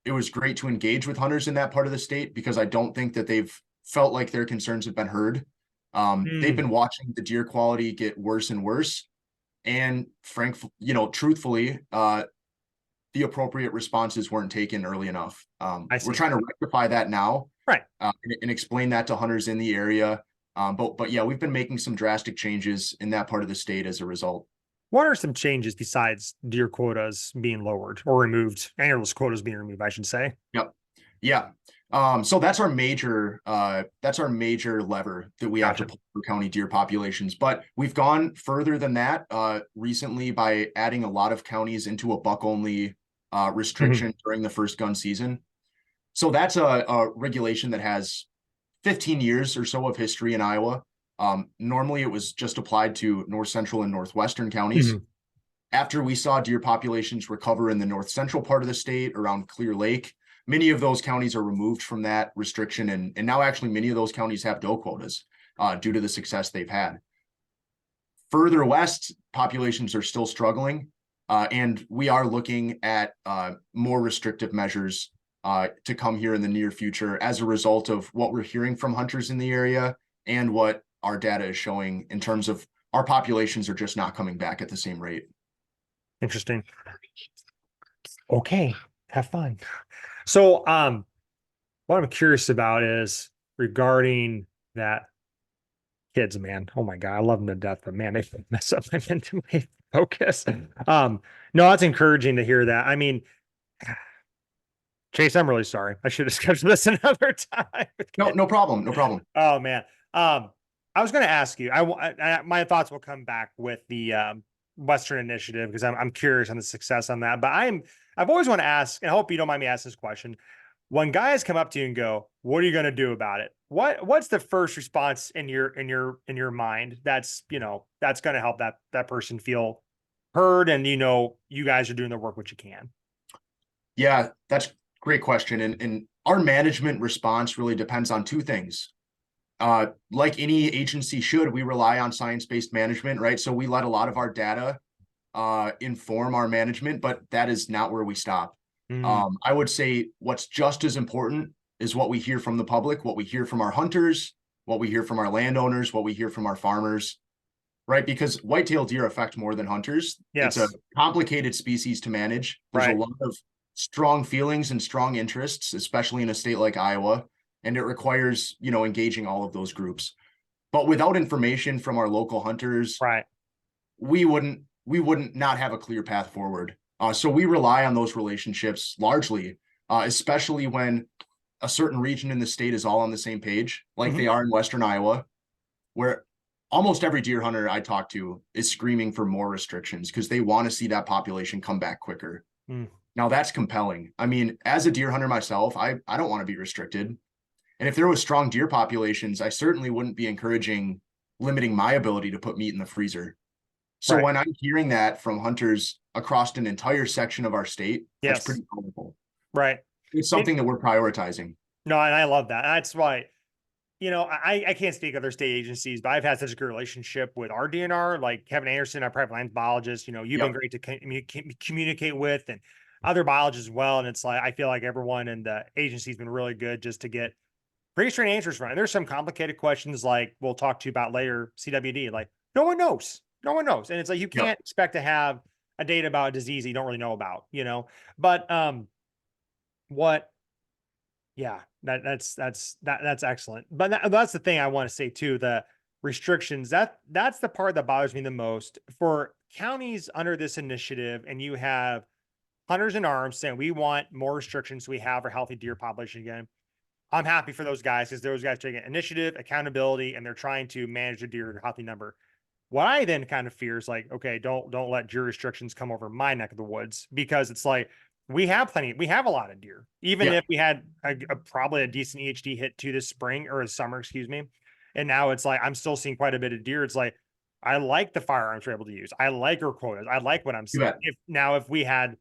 It was great to engage with hunters in that part of the state because I don't think that they've felt like their concerns have been heard. They've been watching the deer quality get worse and worse. And truthfully, the appropriate responses weren't taken early enough. We're trying to rectify that now, right? And explain that to hunters in the area. But yeah, we've been making some drastic changes in that part of the state as a result. What are some changes besides deer quotas being lowered or removed, antlerless quotas being removed, I should say? Yep. Yeah. So that's our major lever that we have to Gotcha. pull for county deer populations. But we've gone further than that recently by adding a lot of counties into a buck only restriction during the first gun season. So that's a regulation that has 15 years or so of history in Iowa. Normally it was just applied to north central and northwestern counties. After we saw deer populations recover in the north central part of the state around Clear Lake, many of those counties are removed from that restriction. And now actually many of those counties have doe quotas due to the success they've had. Further west, populations are still struggling. And we are looking at more restrictive measures to come here in the near future as a result of what we're hearing from hunters in the area and what our data is showing in terms of our populations are just not coming back at the same rate. Interesting. Okay, have fun. So, what I'm curious about is regarding that kids, man. Oh my God, I love them to death, but man, they mess up my mental focus. No, that's encouraging to hear that. I mean, Chase, I'm really sorry. I should have scheduled this another time. No problem. No problem. Oh man. I was going to ask you, my thoughts will come back with the, Western Initiative because I'm curious on the success on that. But I've always want to ask, and I hope you don't mind me asking this question. When guys come up to you and go, "What are you going to do about it?" What's the first response in your mind? That's that's going to help that person feel heard, and you guys are doing the work which you can. Yeah, that's a great question. And our management response really depends on two things. Like any agency should, we rely on science-based management, right? So we let a lot of our data inform our management, but that is not where we stop. I would say what's just as important is what we hear from the public, what we hear from our hunters, what we hear from our landowners, what we hear from our farmers, right? Because whitetail deer affect more than hunters. Yes. It's a complicated species to manage. There's a lot of strong feelings and strong interests, especially in a state like Iowa. And it requires, engaging all of those groups. But without information from our local hunters, we wouldn't not have a clear path forward. So we rely on those relationships largely, especially when a certain region in the state is all on the same page, like they are in Western Iowa, where almost every deer hunter I talk to is screaming for more restrictions because they want to see that population come back quicker. Now that's compelling. I mean, as a deer hunter myself, I don't want to be restricted. And if there was strong deer populations, I certainly wouldn't be encouraging limiting my ability to put meat in the freezer. So when I'm hearing that from hunters across an entire section of our state, that's pretty powerful. Right. It's something that we're prioritizing. No, and I love that. That's why, I can't speak other state agencies, but I've had such a good relationship with our DNR, like Kevin Anderson, our private lands biologist. You've been great to communicate with, and other biologists as well. And it's like, I feel like everyone in the agency's been really good just to get pretty straight answers from it. There's some complicated questions like we'll talk to you about later, CWD, like no one knows. And it's like, you can't expect to have a data about a disease that you don't really know about, but, that's excellent. But that's the thing I want to say too, the restrictions, that's the part that bothers me the most for counties under this initiative. And you have hunters in arms saying, we want more restrictions so we have our healthy deer population again. I'm happy for those guys because those guys taking initiative, accountability, and they're trying to manage the deer at a healthy number. What I then kind of fear is like, okay, don't let deer restrictions come over my neck of the woods, because it's like we have a lot of deer, even if we had probably a decent EHD hit to this spring or summer, excuse me. And now it's like I'm still seeing quite a bit of deer. It's like I like the firearms we're able to use. I like our quotas. I like what I'm seeing. If we had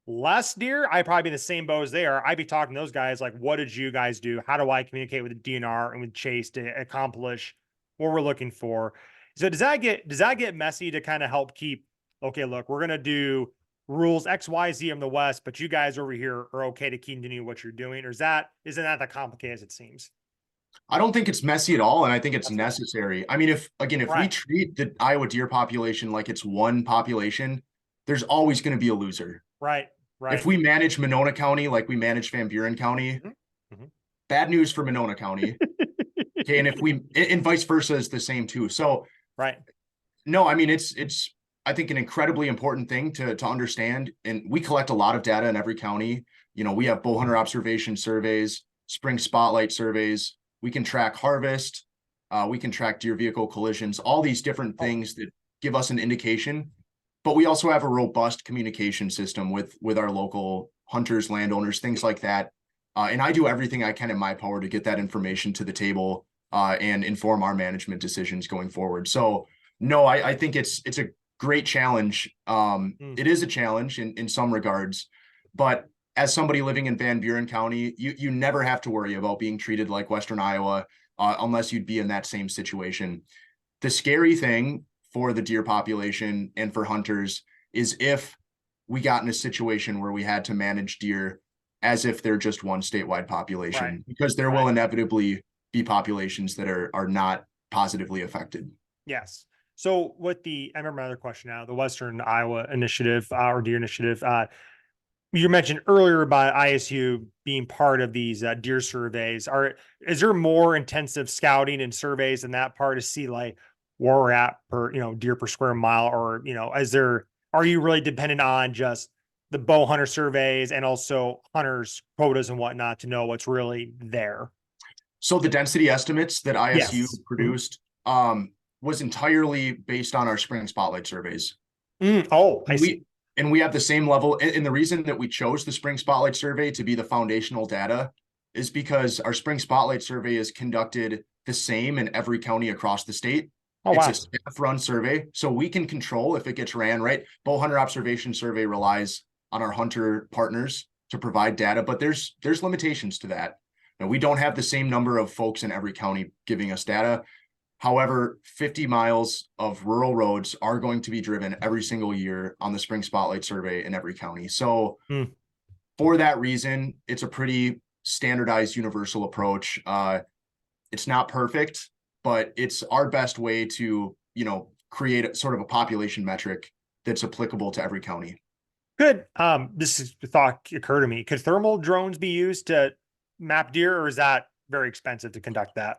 less deer, I'd probably be in the same boat as they are. I'd be talking to those guys like, what did you guys do? How do I communicate with the DNR and with Chase to accomplish what we're looking for? So does that get messy to kind of help keep, okay, look, we're gonna do rules X, Y, Z in the West, but you guys over here are okay to continue what you're doing? Or isn't that that complicated as it seems? I don't think it's messy at all, and I think it's necessary. I mean, if we treat the Iowa deer population like it's one population, there's always going to be a loser. Right. If we manage Monona County like we manage Van Buren County, bad news for Monona County. Okay, and vice versa is the same too. So no, I mean it's I think an incredibly important thing to understand, and we collect a lot of data in every county. We have bow hunter observation surveys. spring spotlight surveys. We can track harvest. We can track deer vehicle collisions, all these different things that give us an indication. But we also have a robust communication system with our local hunters, landowners, things like that. And I do everything I can in my power to get that information to the table and inform our management decisions going forward. So no, I think it's a great challenge. It is a challenge in some regards, but as somebody living in Van Buren County, you never have to worry about being treated like Western Iowa unless you'd be in that same situation. The scary thing for the deer population and for hunters is if we got in a situation where we had to manage deer as if they're just one statewide population, because there will inevitably be populations that are not positively affected. Yes. So with I remember another question now, the Western Iowa Initiative or Deer Initiative, you mentioned earlier about ISU being part of these deer surveys. Is there more intensive scouting and surveys in that part to see like where we're at per, deer per square mile, or, are you really dependent on just the bow hunter surveys and also hunters quotas and whatnot to know what's really there? So the density estimates that ISU Yes. produced was entirely based on our spring spotlight surveys. I see. And we have the same level. And the reason that we chose the spring spotlight survey to be the foundational data is because our spring spotlight survey is conducted the same in every county across the state. It's a staff run survey, so we can control if it gets ran, right? Bow hunter observation survey relies on our hunter partners to provide data, but there's limitations to that. Now, we don't have the same number of folks in every county giving us data. However, 50 miles of rural roads are going to be driven every single year on the spring spotlight survey in every county. So for that reason, it's a pretty standardized universal approach. It's not perfect, but it's our best way to, create a sort of a population metric that's applicable to every county. Good. This is the thought occurred to me. Could thermal drones be used to map deer, or is that very expensive to conduct that?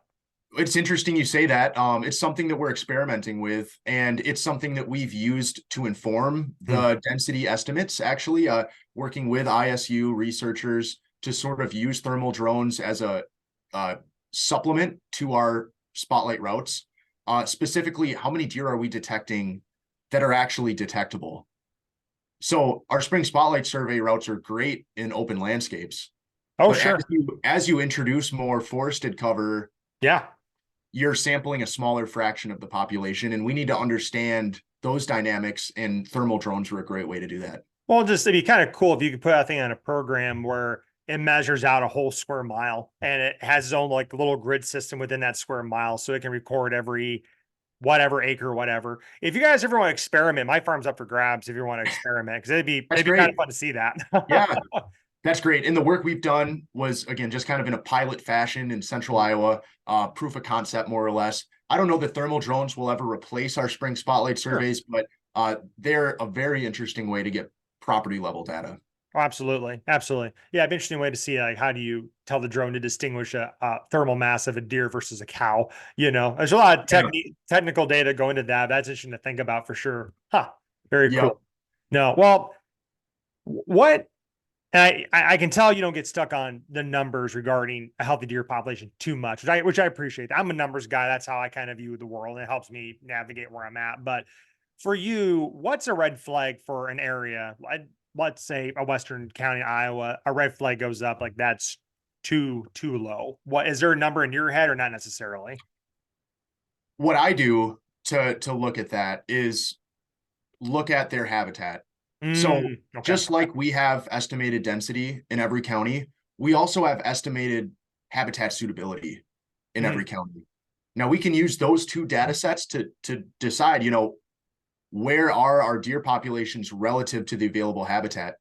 It's interesting you say that. It's something that we're experimenting with, and it's something that we've used to inform the density estimates, actually, working with ISU researchers to sort of use thermal drones as a supplement to our spotlight routes. Specifically, how many deer are we detecting that are actually detectable? So our spring spotlight survey routes are great in open landscapes. Oh, but sure. As you introduce more forested cover, yeah, you're sampling a smaller fraction of the population, and we need to understand those dynamics, and thermal drones are a great way to do that. Well, it'd be kind of cool if you could put that thing on a program where it measures out a whole square mile and it has its own like little grid system within that square mile, so it can record every whatever acre, whatever. If you guys ever want to experiment, my farm's up for grabs if you want to experiment, because it'd be kind of fun to see that. Yeah, that's great. And the work we've done was, again, just kind of in a pilot fashion in central Iowa, proof of concept, more or less. I don't know that thermal drones will ever replace our spring spotlight surveys, but they're a very interesting way to get property level data. Oh, absolutely. Absolutely. Yeah. It'd be an interesting way to see, like, how do you tell the drone to distinguish a thermal mass of a deer versus a cow? There's a lot of technical data going into that. That's interesting to think about for sure. Very cool. No, well, I can tell you don't get stuck on the numbers regarding a healthy deer population too much, which I appreciate. I'm a numbers guy. That's how I kind of view the world, and it helps me navigate where I'm at. But for you, what's a red flag for an area? Let's say a Western county, Iowa, a red flag goes up, like that's too low. What is there a number in your head, or not necessarily? What I do to look at that is look at their habitat. So just like we have estimated density in every county, we also have estimated habitat suitability in every county. Now we can use those two data sets to decide, where are our deer populations relative to the available habitat?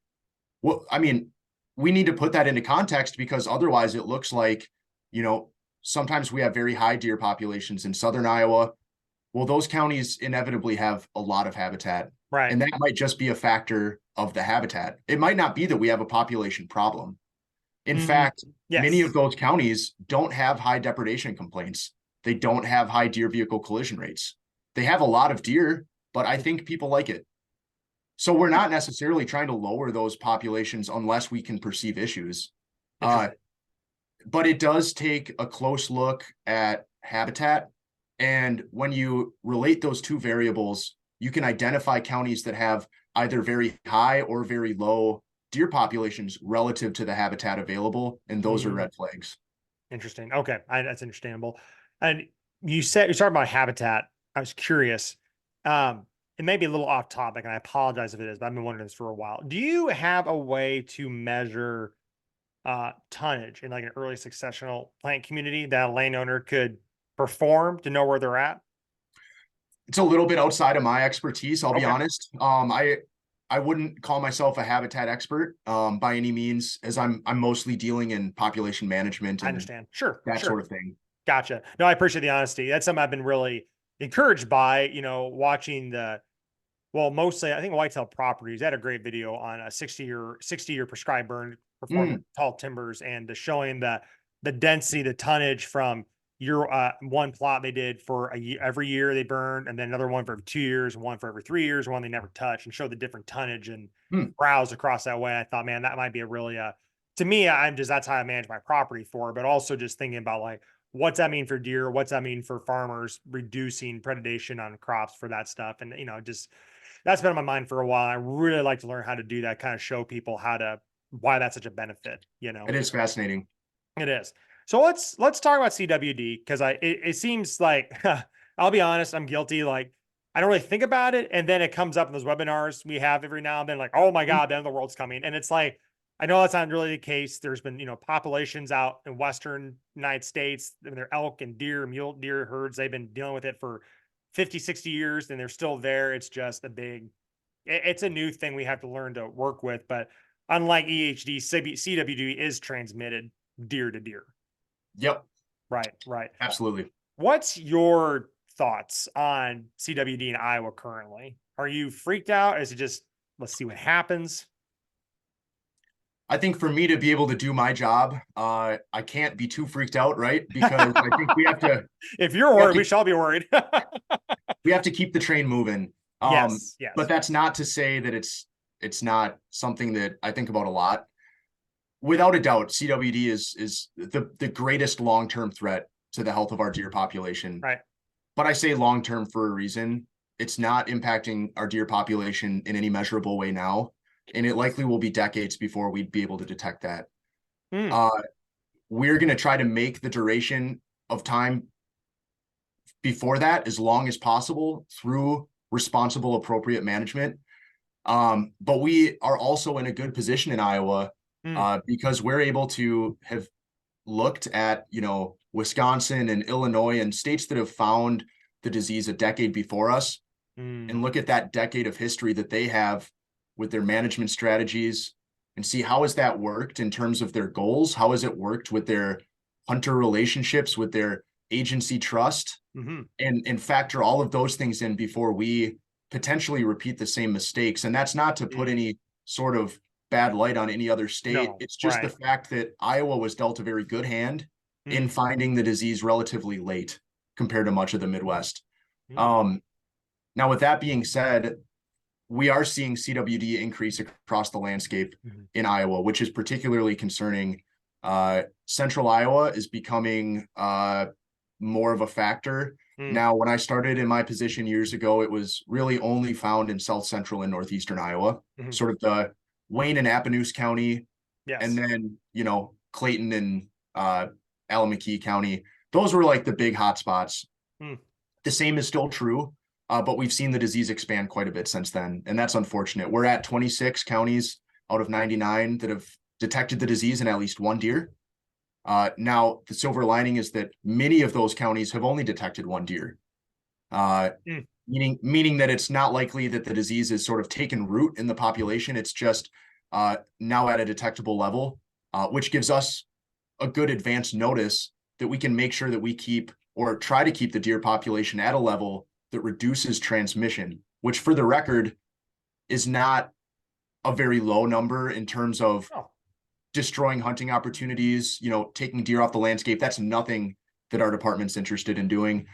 Well, I mean, we need to put that into context, because otherwise it looks like, sometimes we have very high deer populations in southern Iowa. Well, those counties inevitably have a lot of habitat. Right. And that might just be a factor of the habitat. It might not be that we have a population problem. In fact, many of those counties don't have high depredation complaints. They don't have high deer vehicle collision rates. They have a lot of deer, but I think people like it. So we're not necessarily trying to lower those populations unless we can perceive issues. but it does take a close look at habitat. And when you relate those two variables, you can identify counties that have either very high or very low deer populations relative to the habitat available. And those are red flags. Interesting. Okay. That's understandable. And you said you're talking about habitat. I was curious. It may be a little off topic, and I apologize if it is, but I've been wondering this for a while. Do you have a way to measure tonnage in like an early successional plant community that a landowner could perform to know where they're at? It's a little bit outside of my expertise, I'll be Okay. honest. I wouldn't call myself a habitat expert by any means, as I'm mostly dealing in population management I and understand. Sure. that Sure. sort of thing. Gotcha. No, I appreciate the honesty. That's something I've been really encouraged by, watching well, mostly I think Whitetail Properties had a great video on a 60-year prescribed burn performance tall timbers and showing the density, the tonnage from your one plot they did for a year, every year they burned, and then another one for every 2 years, and one for every 3 years, one they never touched, and show the different tonnage and browse across that way. I thought, man, that might be a really to me, that's how I manage my property for, but also just thinking about like what's that mean for deer? What's that mean for farmers reducing predation on crops for that stuff? And just that's been on my mind for a while. I really like to learn how to do that, kind of show people why that's such a benefit. It is fascinating. It is. So let's talk about CWD, because it seems like I'll be honest, I'm guilty. Like I don't really think about it, and then it comes up in those webinars we have every now and then, like, oh my God, the end of the world's coming. And it's like, I know that's not really the case. There's been, populations out in Western United States, their elk and deer, mule deer herds, they've been dealing with it for 50, 60 years, and they're still there. It's just it's a new thing we have to learn to work with. But unlike EHD, CWD is transmitted deer to deer. Yep. Right, right. Absolutely. What's your thoughts on CWD in Iowa currently? Are you freaked out? Is it just, let's see what happens? I think for me to be able to do my job, I can't be too freaked out, right? Because I think we have to. If you're worried, we shall be worried. We have to keep the train moving. Yes, yes. But that's not to say that it's not something that I think about a lot. Without a doubt, CWD is the greatest long-term threat to the health of our deer population. Right. But I say long-term for a reason. It's not impacting our deer population in any measurable way now, and it likely will be decades before we'd be able to detect that. We're going to try to make the duration of time before that as long as possible through responsible, appropriate management. But we are also in a good position in Iowa because we're able to have looked at, Wisconsin and Illinois and states that have found the disease a decade before us and look at that decade of history that they have with their management strategies and see how has that worked in terms of their goals? How has it worked with their hunter relationships, with their agency trust, and factor all of those things in before we potentially repeat the same mistakes. And that's not to put any sort of bad light on any other state. No, it's just the fact that Iowa was dealt a very good hand in finding the disease relatively late compared to much of the Midwest. Now, with that being said, we are seeing CWD increase across the landscape in Iowa, which is particularly concerning. Central Iowa is becoming more of a factor. Now, when I started in my position years ago, it was really only found in South Central and Northeastern Iowa, sort of the Wayne and Appanoose County, and then, Clayton and Alameda County. Those were like the big hotspots. The same is still true, but we've seen the disease expand quite a bit since then, and that's unfortunate. We're at 26 counties out of 99 that have detected the disease in at least one deer. Now, the silver lining is that many of those counties have only detected one deer, meaning that it's not likely that the disease is sort of taken root in the population. It's just now at a detectable level, which gives us a good advance notice that we can make sure that we keep or try to keep the deer population at a level that reduces transmission, which for the record is not a very low number in terms of destroying hunting opportunities, taking deer off the landscape. That's nothing that our department's interested in doing.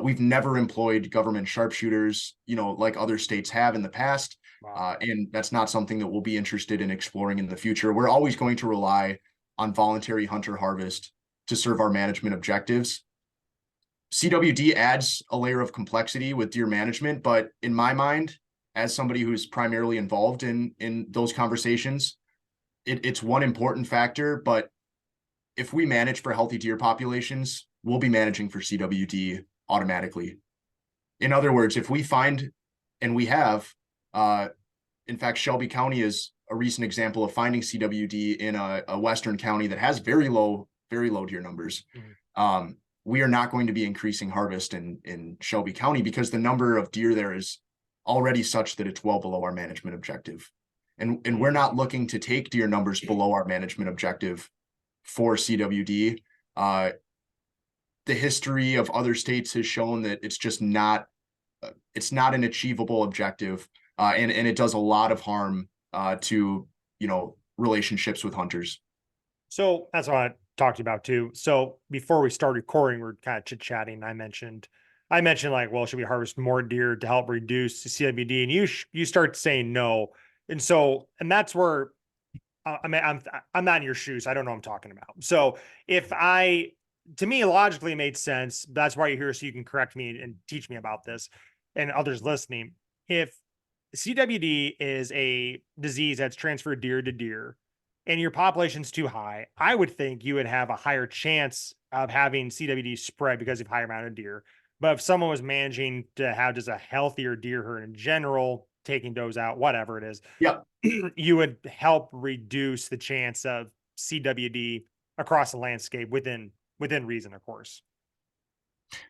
We've never employed government sharpshooters, like other states have in the past. And that's not something that we'll be interested in exploring in the future. We're always going to rely on voluntary hunter harvest to serve our management objectives. CWD adds a layer of complexity with deer management, but in my mind, as somebody who's primarily involved in those conversations, it's one important factor. But if we manage for healthy deer populations, we'll be managing for CWD automatically. In other words, if we find, and we have, in fact, Shelby County is a recent example of finding CWD in a Western county that has very low deer numbers. Mm-hmm. We are not going to be increasing harvest in Shelby County because the number of deer there is already such that it's well below our management objective. And we're not looking to take deer numbers below our management objective for CWD. The history of other states has shown that it's just not, it's not an achievable objective. And it does a lot of harm to, relationships with hunters. So that's what I talked about too. So before we start recording, we're kind of chit-chatting. I mentioned like, well, should we harvest more deer to help reduce the CWD? And you start saying no. And so, and that's where I'm not in your shoes. I don't know what I'm talking about. So to me, logically it made sense. That's why you're here. So you can correct me and teach me about this and others listening. If CWD is a disease that's transferred deer to deer and your population's too high, I would think you would have a higher chance of having CWD spread because of higher amount of deer. But if someone was managing to have just a healthier deer herd in general, taking does out, whatever it is, yeah, you would help reduce the chance of CWD across the landscape within reason, of course.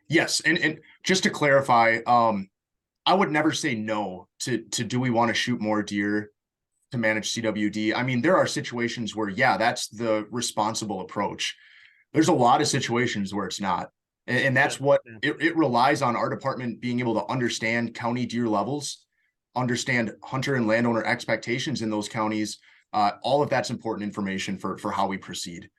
Yes. And just to clarify, I would never say no to do we want to shoot more deer to manage CWD. I mean, there are situations where, yeah, that's the responsible approach. There's a lot of situations where it's not. And that's what it relies on our department being able to understand county deer levels, understand hunter and landowner expectations in those counties. All of that's important information for how we proceed.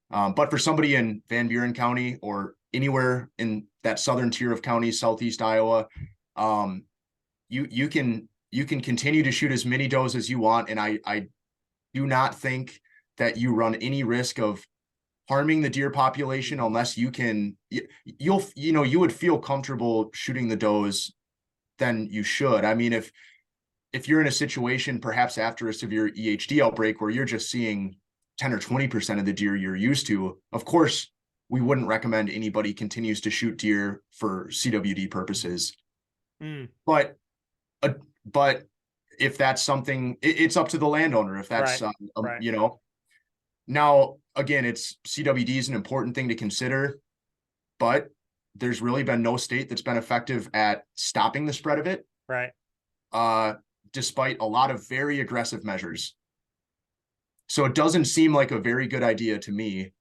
But for somebody in Van Buren County or anywhere in that southern tier of counties, Southeast Iowa, you can continue to shoot as many does as you want. And I do not think that you run any risk of harming the deer population unless you would feel comfortable shooting the does, then you should. I mean, if you're in a situation, perhaps after a severe EHD outbreak where you're just seeing 10 or 20% of the deer you're used to, of course, we wouldn't recommend anybody continues to shoot deer for CWD purposes. But if that's something, it's up to the landowner. If that's, right. Now, again, CWD is an important thing to consider, but there's really been no state that's been effective at stopping the spread of it. Right. Despite a lot of very aggressive measures. So it doesn't seem like a very good idea to me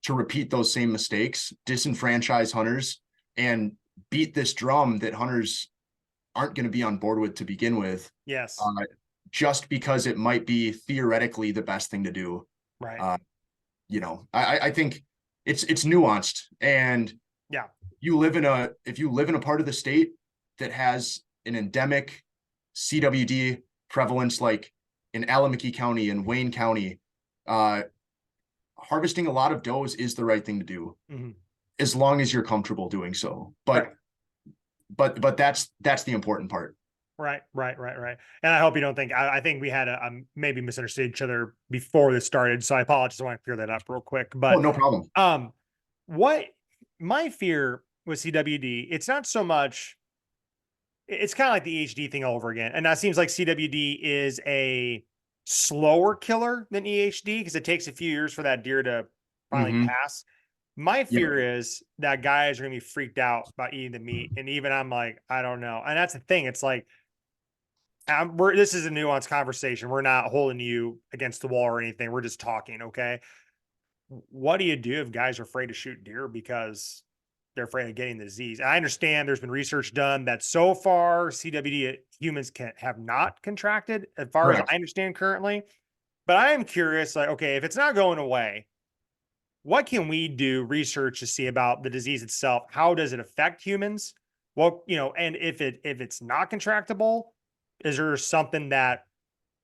to repeat those same mistakes, disenfranchise hunters, and beat this drum that hunters aren't going to be on board with to begin with. Yes. Just because it might be theoretically the best thing to do. Right. I think it's nuanced, and yeah, if you live in a part of the state that has an endemic CWD prevalence, like in Allamuckie County and Wayne County, harvesting a lot of does is the right thing to do, as long as you're comfortable doing so. But that's the important part. Right. And I hope you don't think, I think we had maybe misunderstood each other before this started. So I apologize. I want to clear that up real quick, but no problem. What my fear with CWD, it's not so much, it's kind of like the EHD thing all over again. And that seems like CWD is a slower killer than EHD because it takes a few years for that deer to finally pass. My fear is that guys are going to be freaked out about eating the meat. And even I'm like, I don't know. And that's the thing. It's like, this is a nuanced conversation. We're not holding you against the wall or anything. We're just talking. Okay. What do you do if guys are afraid to shoot deer because they're afraid of getting the disease? And I understand there's been research done that so far CWD humans have not contracted as far as I understand currently, but I am curious, like, okay, if it's not going away, what can we do research to see about the disease itself? How does it affect humans? Well, and if it's not contractable, is there something that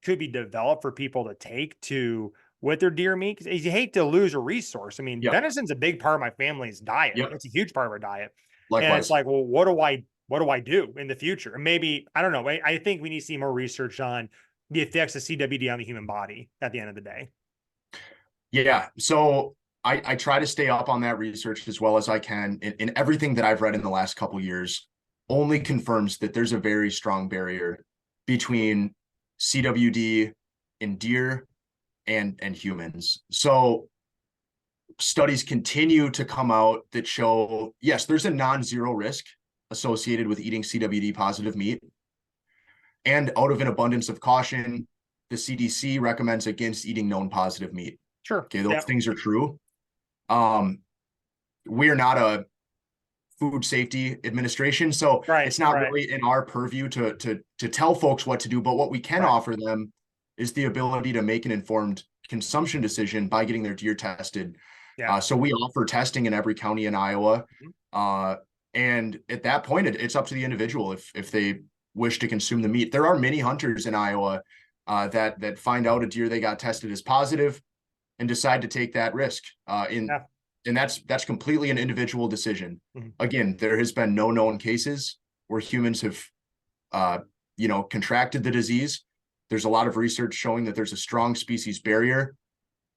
could be developed for people to take to with their deer meat. 'Cause you hate to lose a resource. I mean, Yep. venison's a big part of my family's diet. Yep. It's a huge part of our diet. And it's Likewise. like, well, what do I do in the future? And maybe, I don't know. I think we need to see more research on the effects of CWD on the human body at the end of the day. Yeah. So I try to stay up on that research as well as I can. And everything that I've read in the last couple years only confirms that there's a very strong barrier between CWD in deer and humans. So studies continue to come out that show, yes, there's a non-zero risk associated with eating CWD positive meat. And out of an abundance of caution, the CDC recommends against eating known positive meat. Sure. Okay, those Yep. things are true. We're not a food safety administration, so Right. it's not Right. really in our purview to tell folks what to do. But what we can Right. offer them is the ability to make an informed consumption decision by getting their deer tested. Yeah. So we offer testing in every county in Iowa. Mhm. And at that point, it's up to the individual if they wish to consume the meat. There are many hunters in Iowa that find out a deer they got tested as positive and decide to take that risk. Yeah. And that's completely an individual decision. Mhm. Again, there has been no known cases where humans have contracted the disease. There's a lot of research showing that there's a strong species barrier,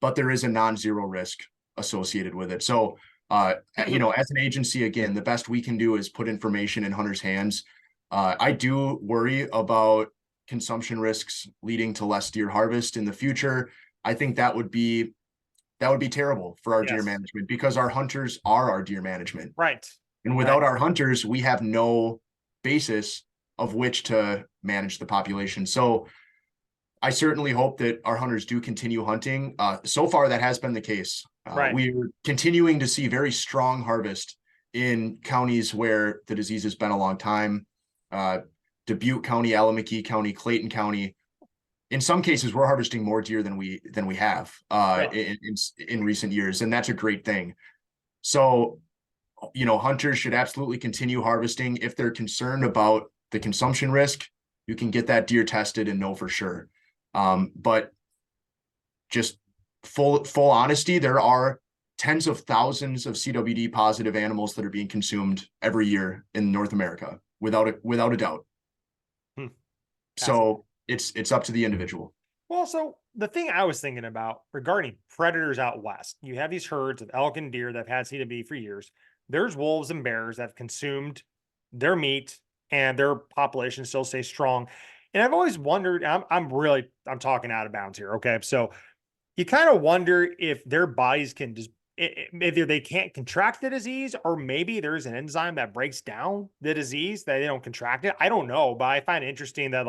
but there is a non-zero risk associated with it. So as an agency, again, the best we can do is put information in hunters' hands. I do worry about consumption risks leading to less deer harvest in the future. I think that would be terrible for our deer Yes. management because our hunters are our deer management. Right. And Right. without our hunters, we have no basis of which to manage the population. So I certainly hope that our hunters do continue hunting. So far, that has been the case. Right. We're continuing to see very strong harvest in counties where the disease has been a long time. Dubuque County, Allamakee County, Clayton County. In some cases, we're harvesting more deer than we have in recent years, and that's a great thing. So, hunters should absolutely continue harvesting. If they're concerned about the consumption risk, you can get that deer tested and know for sure. But just full honesty, there are tens of thousands of CWD positive animals that are being consumed every year in North America, without a doubt. So it's up to the individual. Well, so the thing I was thinking about regarding predators out west, you have these herds of elk and deer that have had CWD for years. There's wolves and bears that have consumed their meat and their population still stays strong. And I've always wondered, I'm talking out of bounds here. Okay. So you kind of wonder if their bodies can just, either they can't contract the disease or maybe there's an enzyme that breaks down the disease that they don't contract it. I don't know, but I find it interesting that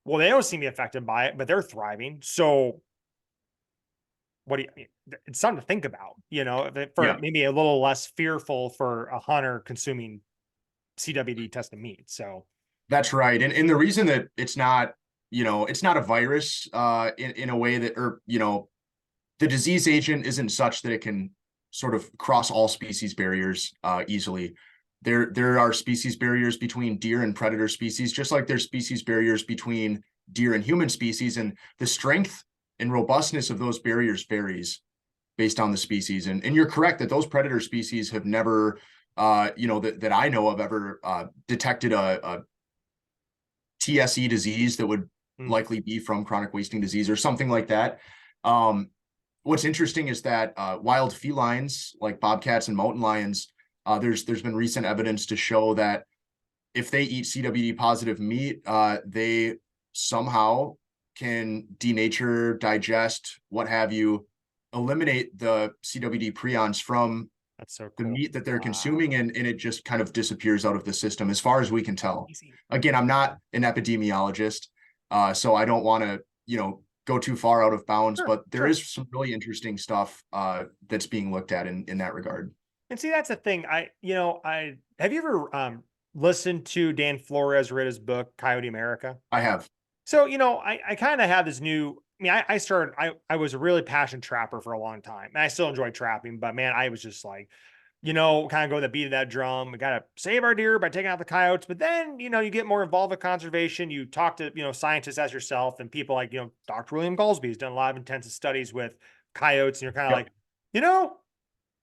well, they don't seem to be affected by it, but they're thriving. So what do you, it's something to think about, for maybe a little less fearful for a hunter consuming CWD tested meat. So that's right. And the reason that it's not a virus in a way that, or the disease agent isn't such that it can sort of cross all species barriers easily. There are species barriers between deer and predator species, just like there's species barriers between deer and human species. And the strength and robustness of those barriers varies based on the species. And you're correct that those predator species have never, that I know of, ever detected a TSE disease that would likely be from chronic wasting disease or something like that. What's interesting is that wild felines like bobcats and mountain lions, there's been recent evidence to show that if they eat CWD positive meat, they somehow can denature, digest, what have you, eliminate the CWD prions from that's so cool. The meat that they're consuming, and it just kind of disappears out of the system as far as we can tell. Again, I'm not an epidemiologist, so I don't want to, go too far out of bounds, but there is some really interesting stuff that's being looked at in that regard. And see, that's the thing. I have you ever listened to Dan Flores read his book, Coyote America? I have. So, I kind of have this new, I was a really passionate trapper for a long time. And I still enjoy trapping, but man, I was just like, kind of go the beat of that drum. We got to save our deer by taking out the coyotes. But then, you get more involved with conservation. You talk to, scientists as yourself and people like, Dr. William Galsby has done a lot of intensive studies with coyotes, and you're kind of Yep. like,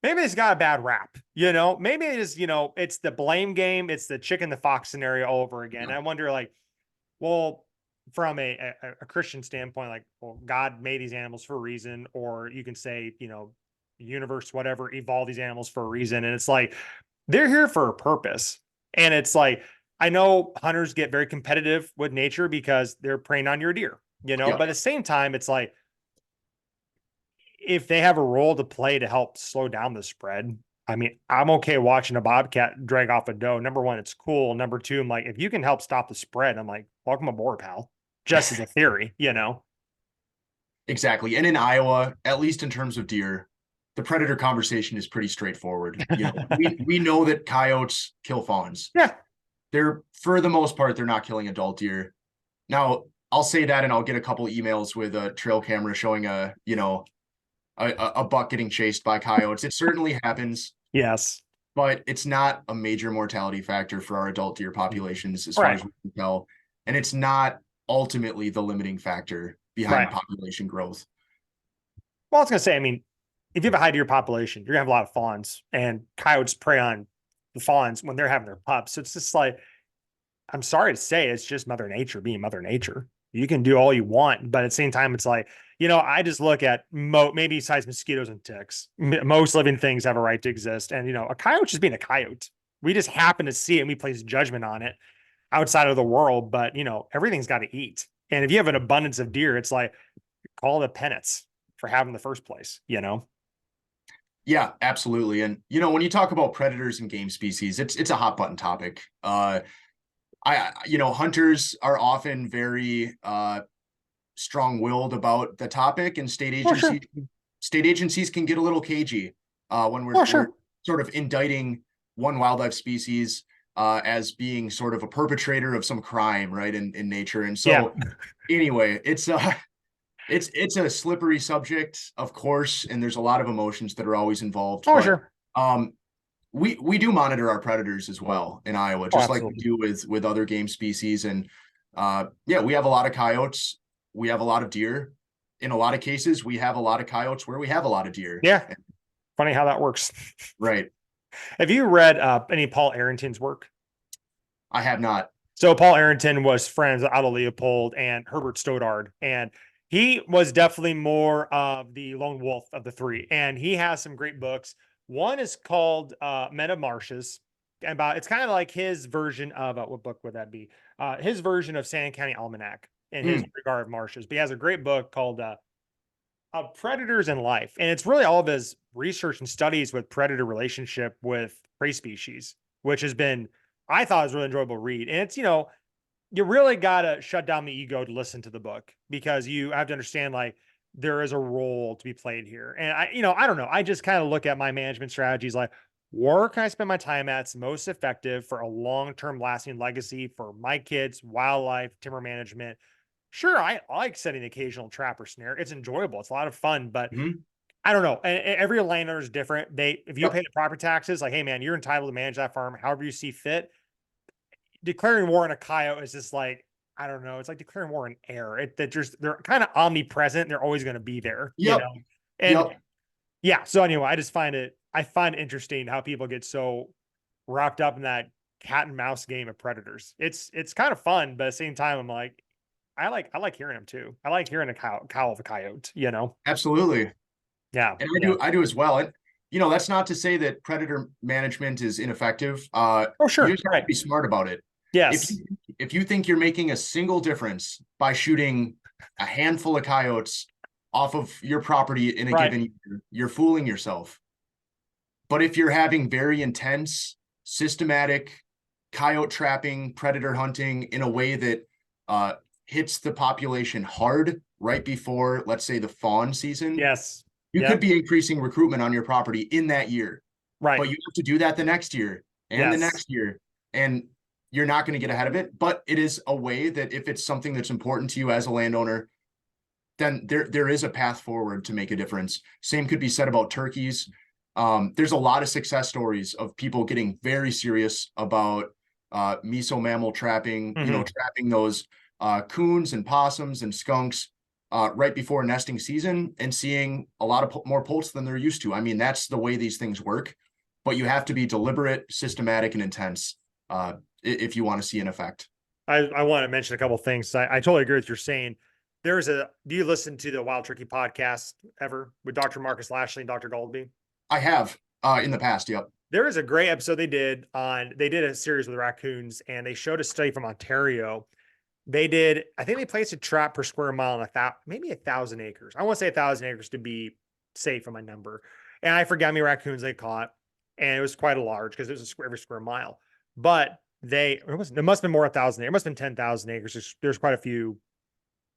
maybe it's got a bad rap, maybe it is, it's the blame game. It's the chicken, the fox scenario all over again. Yeah. I wonder, like, well, from a Christian standpoint, like, well, God made these animals for a reason, or you can say, the universe, whatever, evolved these animals for a reason. And it's like, they're here for a purpose. And it's like, I know hunters get very competitive with nature because they're preying on your deer, Yep. but at the same time, it's like, if they have a role to play to help slow down the spread, I mean, I'm okay watching a bobcat drag off a doe. Number one, it's cool. Number two, I'm like, if you can help stop the spread, I'm like, welcome aboard, pal. Just as a theory. Exactly. And in Iowa, at least in terms of deer, the predator conversation is pretty straightforward. We know that coyotes kill fawns. Yeah, They're, for the most part, they're not killing adult deer. Now, I'll say that and I'll get a couple emails with a trail camera showing a buck getting chased by coyotes. It certainly happens, yes, but it's not a major mortality factor for our adult deer populations as far right, as we can tell. And it's not ultimately the limiting factor behind right. population growth. Well, I was gonna say, I mean, if you have a high deer population, you're gonna have a lot of fawns, and coyotes prey on the fawns when they're having their pups. So it's just like, I'm sorry to say, it's just Mother Nature being Mother Nature. You can do all you want, but at the same time, it's like, I just look at maybe besides mosquitoes and ticks, most living things have a right to exist. And, a coyote just being a coyote. We just happen to see it and we place judgment on it outside of the world, but, everything's got to eat. And if you have an abundance of deer, it's like, call it a penance for having the first place. Yeah, absolutely. And when you talk about predators and game species, it's a hot button topic. Hunters are often very strong-willed about the topic, and state Oh, sure. agencies can get a little cagey when Oh, we're sure. sort of indicting one wildlife species as being sort of a perpetrator of some crime, right, in nature. And Yeah. so anyway, it's a slippery subject, of course, and there's a lot of emotions that are always involved. Oh, But sure. we do monitor our predators as well in Iowa, Oh, just like we absolutely. do with other game species. And we have a lot of coyotes. We have a lot of deer. In a lot of cases, we have a lot of coyotes where we have a lot of deer. Yeah. Funny how that works. Right. Have you read any Paul Arrington's work? I have not. So Paul Arrington was friends with Otto Leopold and Herbert Stoddard, and he was definitely more of the lone wolf of the three. And he has some great books. One is called Men of Marshes. It's kind of like his version of what book would that be? His version of San County Almanac in his regard of marshes. But he has a great book called Predators in Life, and it's really all of his research and studies with predator relationship with prey species, which has been, I thought, was a really enjoyable read. And it's, you really got to shut down the ego to listen to the book, because you have to understand, like, there is a role to be played here. And I don't know. I just kind of look at my management strategies like, where can I spend my time at's most effective for a long-term lasting legacy for my kids, wildlife, timber management. Sure, I like setting the occasional trap or snare. It's enjoyable. It's a lot of fun, but Mhm. I don't know. And every landowner is different. If you Yep. pay the proper taxes, like, hey man, you're entitled to manage that farm however you see fit. Declaring war on a coyote is just like, I don't know. It's like declaring war on air. They're kind of omnipresent. They're always going to be there, Yep. And Yep. yeah. So anyway, I find it interesting how people get so wrapped up in that cat and mouse game of predators. It's kind of fun, but at the same time, I'm like, I like hearing them too. I like hearing a cow of a coyote. Absolutely. Yeah. And Yeah. I do as well. And that's not to say that predator management is ineffective. Oh, You sure. just have to Right. be smart about it. If Yes. you, if you think you're making a single difference by shooting a handful of coyotes off of your property in a Right. given year, you're fooling yourself. But if you're having very intense, systematic coyote trapping, predator hunting in a way that hits the population hard right before, let's say, the fawn season, Yes. you could Yep. be increasing recruitment on your property in that year. Right. But you have to do that the next year and the Yes. next year. And you're not going to get ahead of it. But it is a way that if it's something that's important to you as a landowner, then there is a path forward to make a difference. Same could be said about turkeys. There's a lot of success stories of people getting very serious about meso mammal trapping, Mhm. trapping those coons and possums and skunks right before nesting season and seeing a lot of more poults than they're used to. I mean, that's the way these things work, but you have to be deliberate, systematic, and intense if you want to see an effect. I want to mention a couple of things. I totally agree with what you're saying. Do you listen to the Wild Turkey podcast ever with Dr. Marcus Lashley and Dr. Goldby? I have in the past. Yep. There is a great episode they did a series with raccoons, and they showed a study from Ontario. I think they placed a trap per square mile on maybe 1,000 acres. I want to say 1,000 acres to be safe on my number. And I forgot how many raccoons they caught. And it was quite a large because it was every square mile. But it must have been more 1,000. It must have been 10,000 acres. There's quite a few.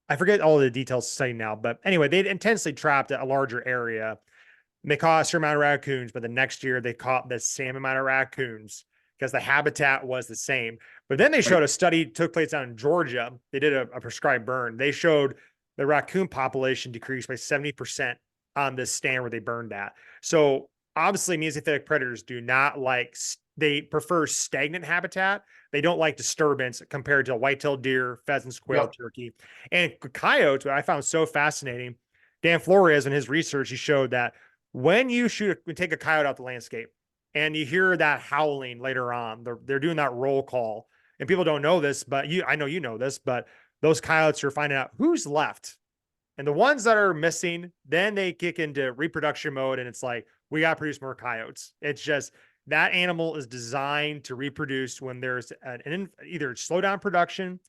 I forget all the details studying now. But anyway, they intensely trapped a larger area. They caught a certain amount of raccoons, but the next year they caught the same amount of raccoons because the habitat was the same. But then they showed a study took place down in Georgia. They did a prescribed burn. They showed the raccoon population decreased by 70% on this stand where they burned at. So obviously mesophytic predators do not they prefer stagnant habitat. They don't like disturbance compared to white-tailed deer, pheasants, quail, turkey. And coyotes, what I found so fascinating, Dan Flores in his research, he showed that when you take a coyote out the landscape and you hear that howling later on, they're doing that roll call. And people don't know this, but I know you know this, but those coyotes are finding out who's left. And the ones that are missing, then they kick into reproduction mode. And it's like, we got to produce more coyotes. It's just that animal is designed to reproduce when there's either slow down production,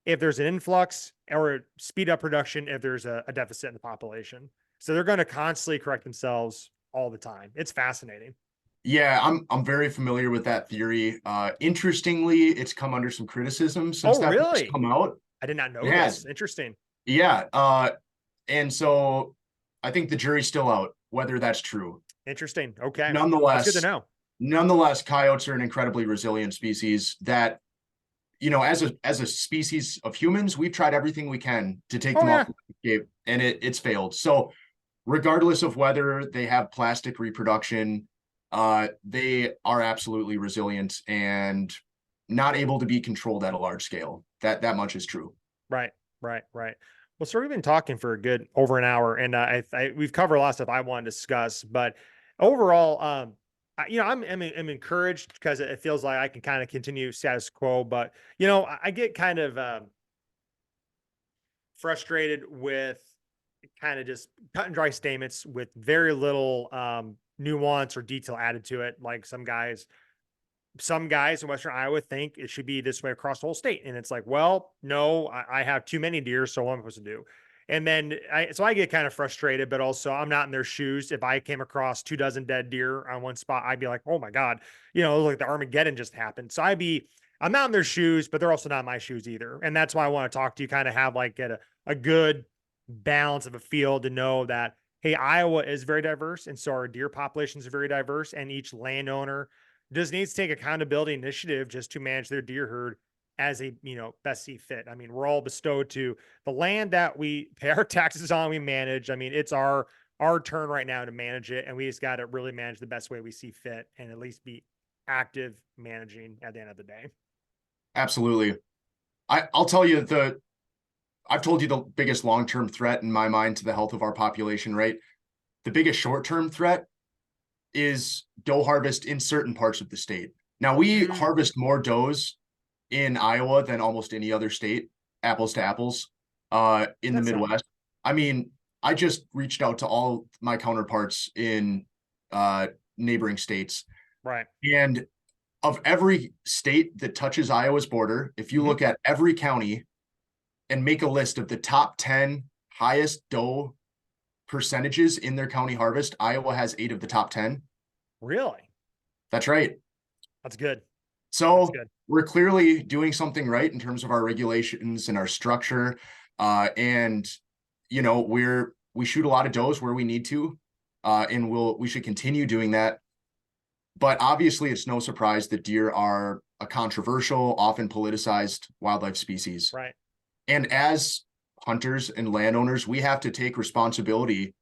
if there's an influx, or speed up production if there's a deficit in the population. So they're going to constantly correct themselves all the time. It's fascinating. Yeah, I'm very familiar with that theory. Interestingly, it's come under some criticism since that really? come out. I did not know this. Interesting. Yeah. And so I think the jury's still out whether that's true. Interesting. Okay. Nonetheless, that's good to know. Nonetheless, coyotes are an incredibly resilient species that, as a species of humans, we've tried everything we can to take them off the landscape, and it's failed. So regardless of whether they have plastic reproduction, they are absolutely resilient and not able to be controlled at a large scale. That much is true. Right. Well, so we've been talking for a good over an hour, and we've covered a lot of stuff I want to discuss. But overall, I'm encouraged because it feels like I can kind of continue status quo. But I get kind of frustrated with kind of just cut and dry statements with very little nuance or detail added to it. Like some guys in Western Iowa think it should be this way across the whole state. And it's like, well, no, I have too many deer. So what am I supposed to do? And then I get kind of frustrated, but also I'm not in their shoes. If I came across 24 dead deer on one spot, I'd be like, oh my God, like the Armageddon just happened. So I'm not in their shoes, but they're also not in my shoes either. And that's why I want to talk to you, kind of have get a good balance of a field to know that, hey, Iowa is very diverse. And so our deer populations are very diverse, and each landowner just needs to take accountability initiative just to manage their deer herd as a best see fit. I mean, we're all bestowed to the land that we pay our taxes on, we manage. I mean, it's our turn right now to manage it, and we just got to really manage the best way we see fit and at least be active managing at the end of the day. Absolutely. I'll tell you I've told you the biggest long-term threat in my mind to the health of our population, right? The biggest short-term threat is doe harvest in certain parts of the state. Now, we harvest more does in Iowa than almost any other state, apples to apples, in the Midwest. I mean, I just reached out to all my counterparts in neighboring states. Right. And of every state that touches Iowa's border, if you look at every county and make a list of the top 10 highest doe percentages in their county harvest, Iowa has 8 of the top 10. Really? That's right. That's good. So we're clearly doing something right in terms of our regulations and our structure. And we shoot a lot of does where we need to, and we should continue doing that. But obviously it's no surprise that deer are a controversial, often politicized wildlife species. Right. And as hunters and landowners, we have to take responsibility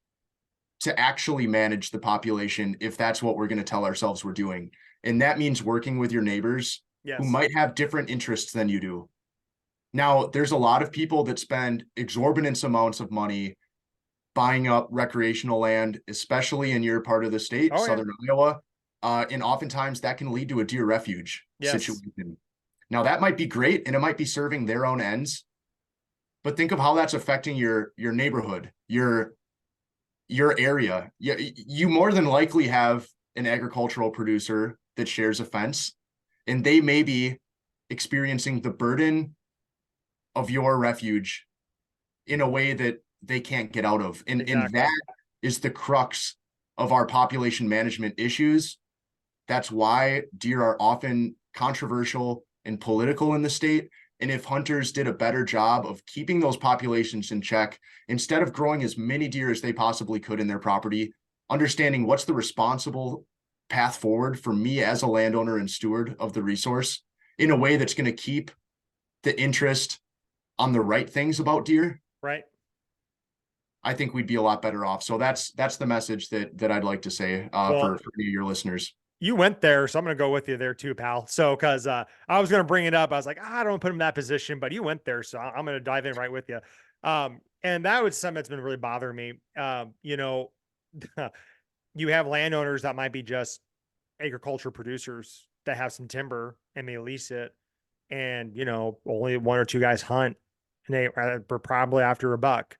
to actually manage the population if that's what we're going to tell ourselves we're doing. And that means working with your neighbors who might have different interests than you do. Now, there's a lot of people that spend exorbitant amounts of money buying up recreational land, especially in your part of the state, Oh yeah. southern Iowa. And oftentimes that can lead to a deer refuge Yes. situation. Now, that might be great and it might be serving their own ends, but think of how that's affecting your neighborhood, your area. You more than likely have an agricultural producer that shares a fence, and they may be experiencing the burden of your refuge in a way that they can't get out of. And Exactly. that is the crux of our population management issues. That's why deer are often controversial and political in the state. And if hunters did a better job of keeping those populations in check, instead of growing as many deer as they possibly could in their property, understanding what's the responsible path forward for me as a landowner and steward of the resource in a way that's going to keep the interest on the right things about deer, Right. I think we'd be a lot better off. So that's the message that I'd like to say Well, for your listeners. you went there, so I'm gonna go with you there too, pal. So, because I was gonna bring it up, I was like, I don't want to put him in that position, but you went there, so I'm gonna dive in right with you. And that was something that's been really bothering me. You have landowners that might be just agriculture producers that have some timber and they lease it, and only one or two guys hunt, and they are probably after a buck.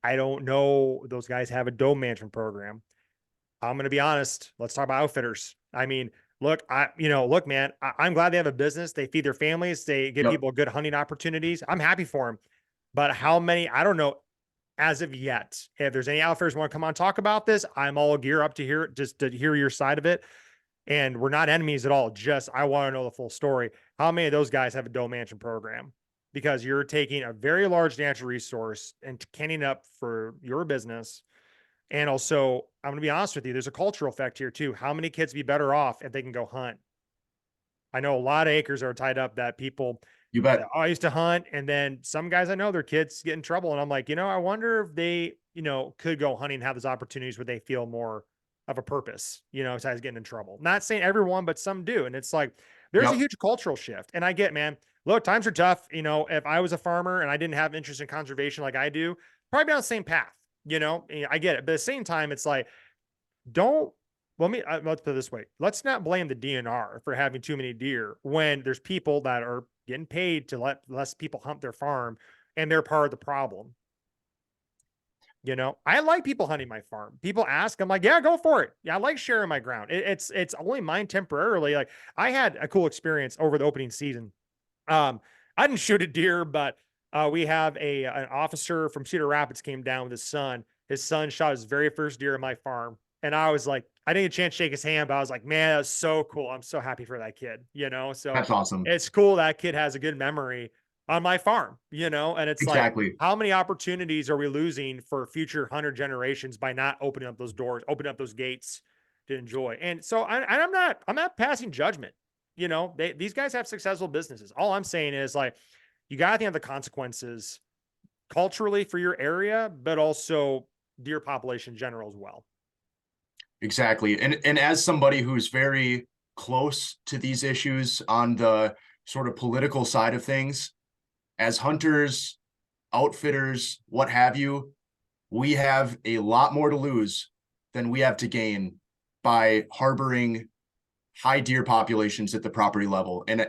I don't know. Those guys have a doe management program. I'm going to be honest. Let's talk about outfitters. I mean, look, man, I'm glad they have a business. They feed their families. They give Yep. people good hunting opportunities. I'm happy for them. But how many, I don't know as of yet. If there's any outfitters want to come on and talk about this, I'm all gear up to hear it, just to hear your side of it. And we're not enemies at all. Just, I want to know the full story. How many of those guys have a doe management program? Because you're taking a very large natural resource and canning up for your business. And also, I'm going to be honest with you, there's a cultural effect here too. How many kids be better off if they can go hunt? I know a lot of acres are tied up that people, You bet. I used to hunt, and then some guys I know their kids get in trouble. And I'm like, I wonder if they, could go hunting and have those opportunities where they feel more of a purpose, besides getting in trouble. Not saying everyone, but some do. And it's like, there's a Yep. huge cultural shift. And I get, man, look, times are tough. If I was a farmer and I didn't have interest in conservation like I do, probably be on the same path. I get it. But at the same time, it's like, don't let's put it this way. Let's not blame the DNR for having too many deer when there's people that are getting paid to let less people hunt their farm, and they're part of the problem. I like people hunting my farm. People ask, I'm like, yeah, go for it. Yeah, I like sharing my ground. It's only mine temporarily. Like, I had a cool experience over the opening season. I didn't shoot a deer, but we have an officer from Cedar Rapids came down with his son. His son shot his very first deer on my farm. And I was like, I didn't get a chance to shake his hand, but I was like, man, that's so cool. I'm so happy for that kid. So That's awesome. it's cool that kid has a good memory on my farm, and it's like, Exactly. how many opportunities are we losing for future hunter generations by not opening up those doors, opening up those gates to enjoy? And so I'm not passing judgment. These guys have successful businesses. All I'm saying is, like, you got to think of the consequences culturally for your area, but also deer population in general as well. Exactly. And as somebody who's very close to these issues on the sort of political side of things, as hunters, outfitters, what have you, we have a lot more to lose than we have to gain by harboring high deer populations at the property level. And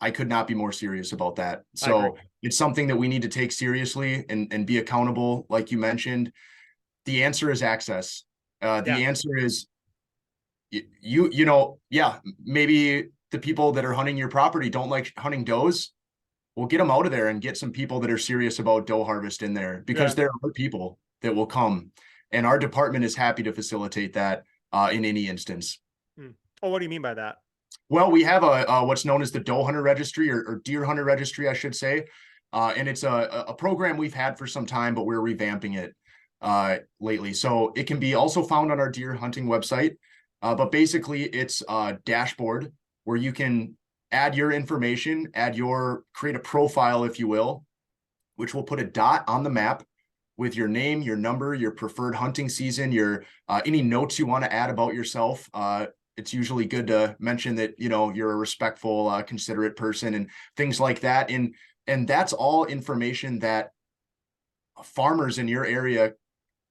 I could not be more serious about that. So it's something that we need to take seriously and be accountable. Like you mentioned, the answer is access. The answer is yeah, maybe the people that are hunting your property don't like hunting does. We'll get them out of there and get some people that are serious about doe harvest in there, because there are people that will come, and our department is happy to facilitate that in any instance. Oh, what do you mean by that? Well, we have a what's known as the doe hunter registry, or deer hunter registry, I should say. And it's a program we've had for some time, but we're revamping it lately. So it can be also found on our deer hunting website. But basically it's a dashboard where you can add your information, create a profile, if you will, which will put a dot on the map with your name, your number, your preferred hunting season, your any notes you want to add about yourself, it's usually good to mention that, you know, you're a respectful, considerate person and things like that. And that's all information that farmers in your area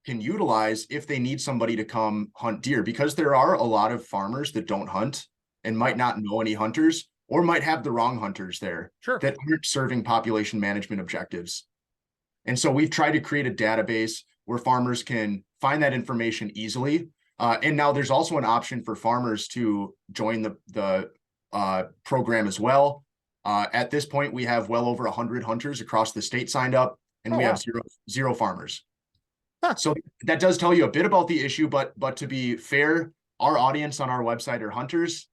can utilize if they need somebody to come hunt deer, because there are a lot of farmers that don't hunt and might not know any hunters, or might have the wrong hunters there Sure. that aren't serving population management objectives. And so we've tried to create a database where farmers can find that information easily. And now there's also an option for farmers to join the program as well. At this point, we have well over 100 hunters across the state signed up, and Oh, we wow. have zero farmers. Huh. So that does tell you a bit about the issue, but to be fair, our audience on our website are hunters.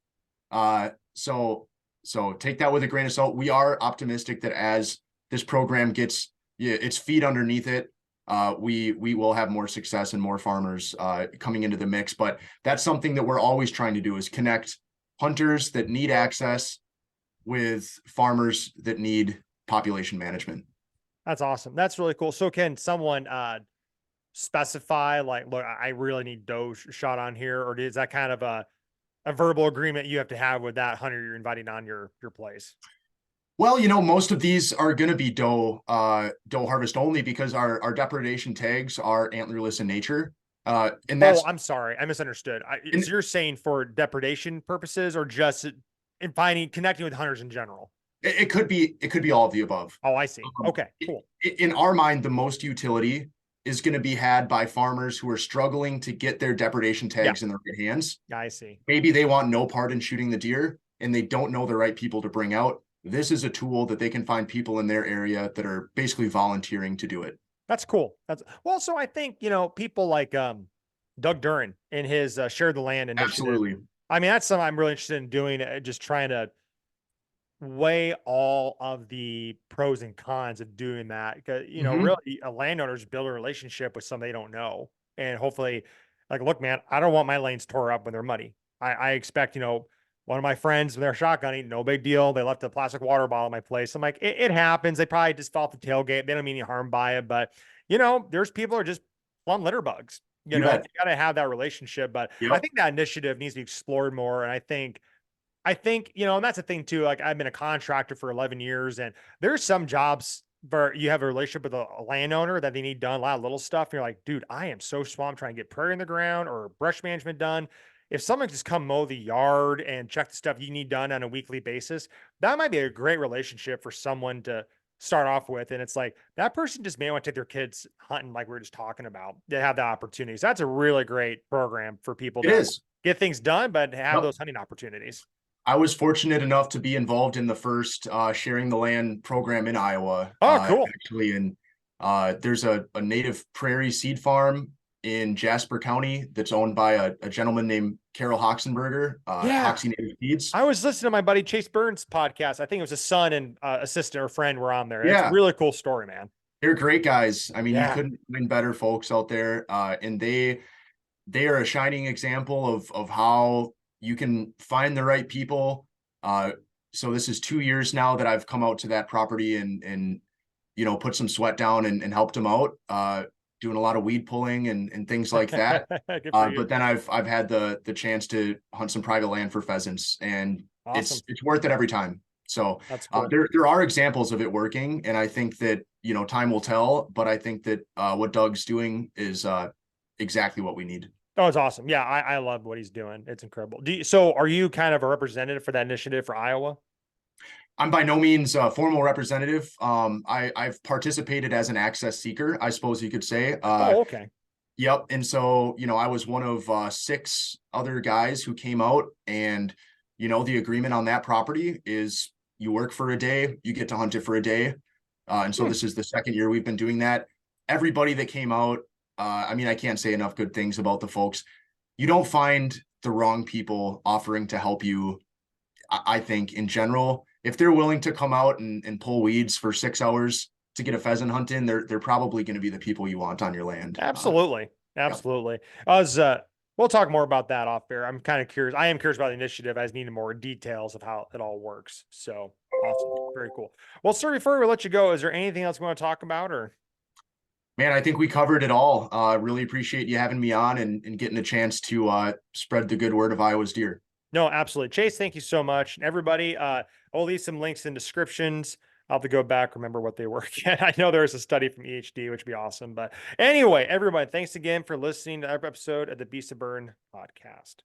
So take that with a grain of salt. We are optimistic that as this program gets its feet underneath it, we will have more success and more farmers coming into the mix. But that's something that we're always trying to do, is connect hunters that need access with farmers that need population management. That's awesome. That's really cool. So can someone specify, like, look, I really need doe shot on here, or is that kind of a verbal agreement you have to have with that hunter you're inviting on your place? Well, you know, most of these are going to be doe harvest only, because our depredation tags are antlerless in nature. And that's, Oh, I'm sorry, I misunderstood. and So you're saying for depredation purposes, or just in connecting with hunters in general? it could be all of the above. Oh, I see. Okay, cool. In our mind, the most utility is going to be had by farmers who are struggling to get their depredation tags in the right hands. Yeah, I see. Maybe they want no part in shooting the deer and they don't know the right people to bring out. This is a tool that they can find people in their area that are basically volunteering to do it. That's cool. That's well, so I think, you know, people like Doug Duran in his Share the Land initiative. Absolutely. I mean, that's something I'm really interested in doing, just trying to weigh all of the pros and cons of doing that. Because, you know, really, a landowner's build a relationship with somebody they don't know. And hopefully, like, look, man, I don't want my lanes tore up when they're muddy. I expect, you know, one of my friends, when they're shotgunning, no big deal. They left a plastic water bottle in my place. I'm like, it happens. They probably just fell off the tailgate. They don't mean any harm by it. But, you know, there's people who are just plumb litter bugs. You know, you got to have that relationship. But I think that initiative needs to be explored more. And I think, you know, and that's the thing too. Like, I've been a contractor for 11 years, and there's some jobs where you have a relationship with a landowner that they need done a lot of little stuff. And you're like, dude, I am so swamped trying to get prairie in the ground or brush management done. If someone just come mow the yard and check the stuff you need done on a weekly basis, that might be a great relationship for someone to start off with. And it's like, that person just may want to take their kids hunting, like we were just talking about. They have the opportunities. That's a really great program for people to get things done, but have those hunting opportunities. I was fortunate enough to be involved in the first Sharing the Land program in Iowa. Oh, cool. Actually, and there's a native prairie seed farm in Jasper County that's owned by a gentleman named Carol Hoxenberger, Hoxie Native Seeds. I was listening to my buddy Chase Burns' podcast. I think it was his son and assistant or friend were on there. Yeah. It's a really cool story, man. They're great guys. I mean, you couldn't find better folks out there. And they are a shining example of how you can find the right people. So this is 2 years now that I've come out to that property and you know, put some sweat down and helped them out, doing a lot of weed pulling and things like that. But then I've had the chance to hunt some private land for pheasants, and it's worth it every time. So that's cool. There are examples of it working, and I think that, you know, time will tell, but I think that what Doug's doing is exactly what we need. Oh, it's awesome. Yeah, I love what he's doing. It's incredible. So are you kind of a representative for that initiative for Iowa? I'm by no means a formal representative. I've participated as an access seeker, I suppose you could say. Okay. Yep. And so, you know, I was one of 6 other guys who came out, and, you know, the agreement on that property is you work for a day, you get to hunt it for a day. And so this is the 2nd year we've been doing that. Everybody that came out, I mean, I can't say enough good things about the folks. You don't find the wrong people offering to help you. I think in general, if they're willing to come out and pull weeds for 6 hours to get a pheasant hunt in, they're probably going to be the people you want on your land. Absolutely. Absolutely. We'll talk more about that off air. I'm kind of curious. I am curious about the initiative. I just need more details of how it all works. So awesome. Very cool. Well, sir, before we let you go, is there anything else we want to talk about, or? Man, I think we covered it all. Really appreciate you having me on and getting a chance to spread the good word of Iowa's deer. No, absolutely. Chase, thank you so much. And everybody, I'll leave some links in descriptions. I'll have to go back, remember what they were again. I know there's a study from EHD, which would be awesome. But anyway, everybody, thanks again for listening to our episode of the Beast of Burn podcast.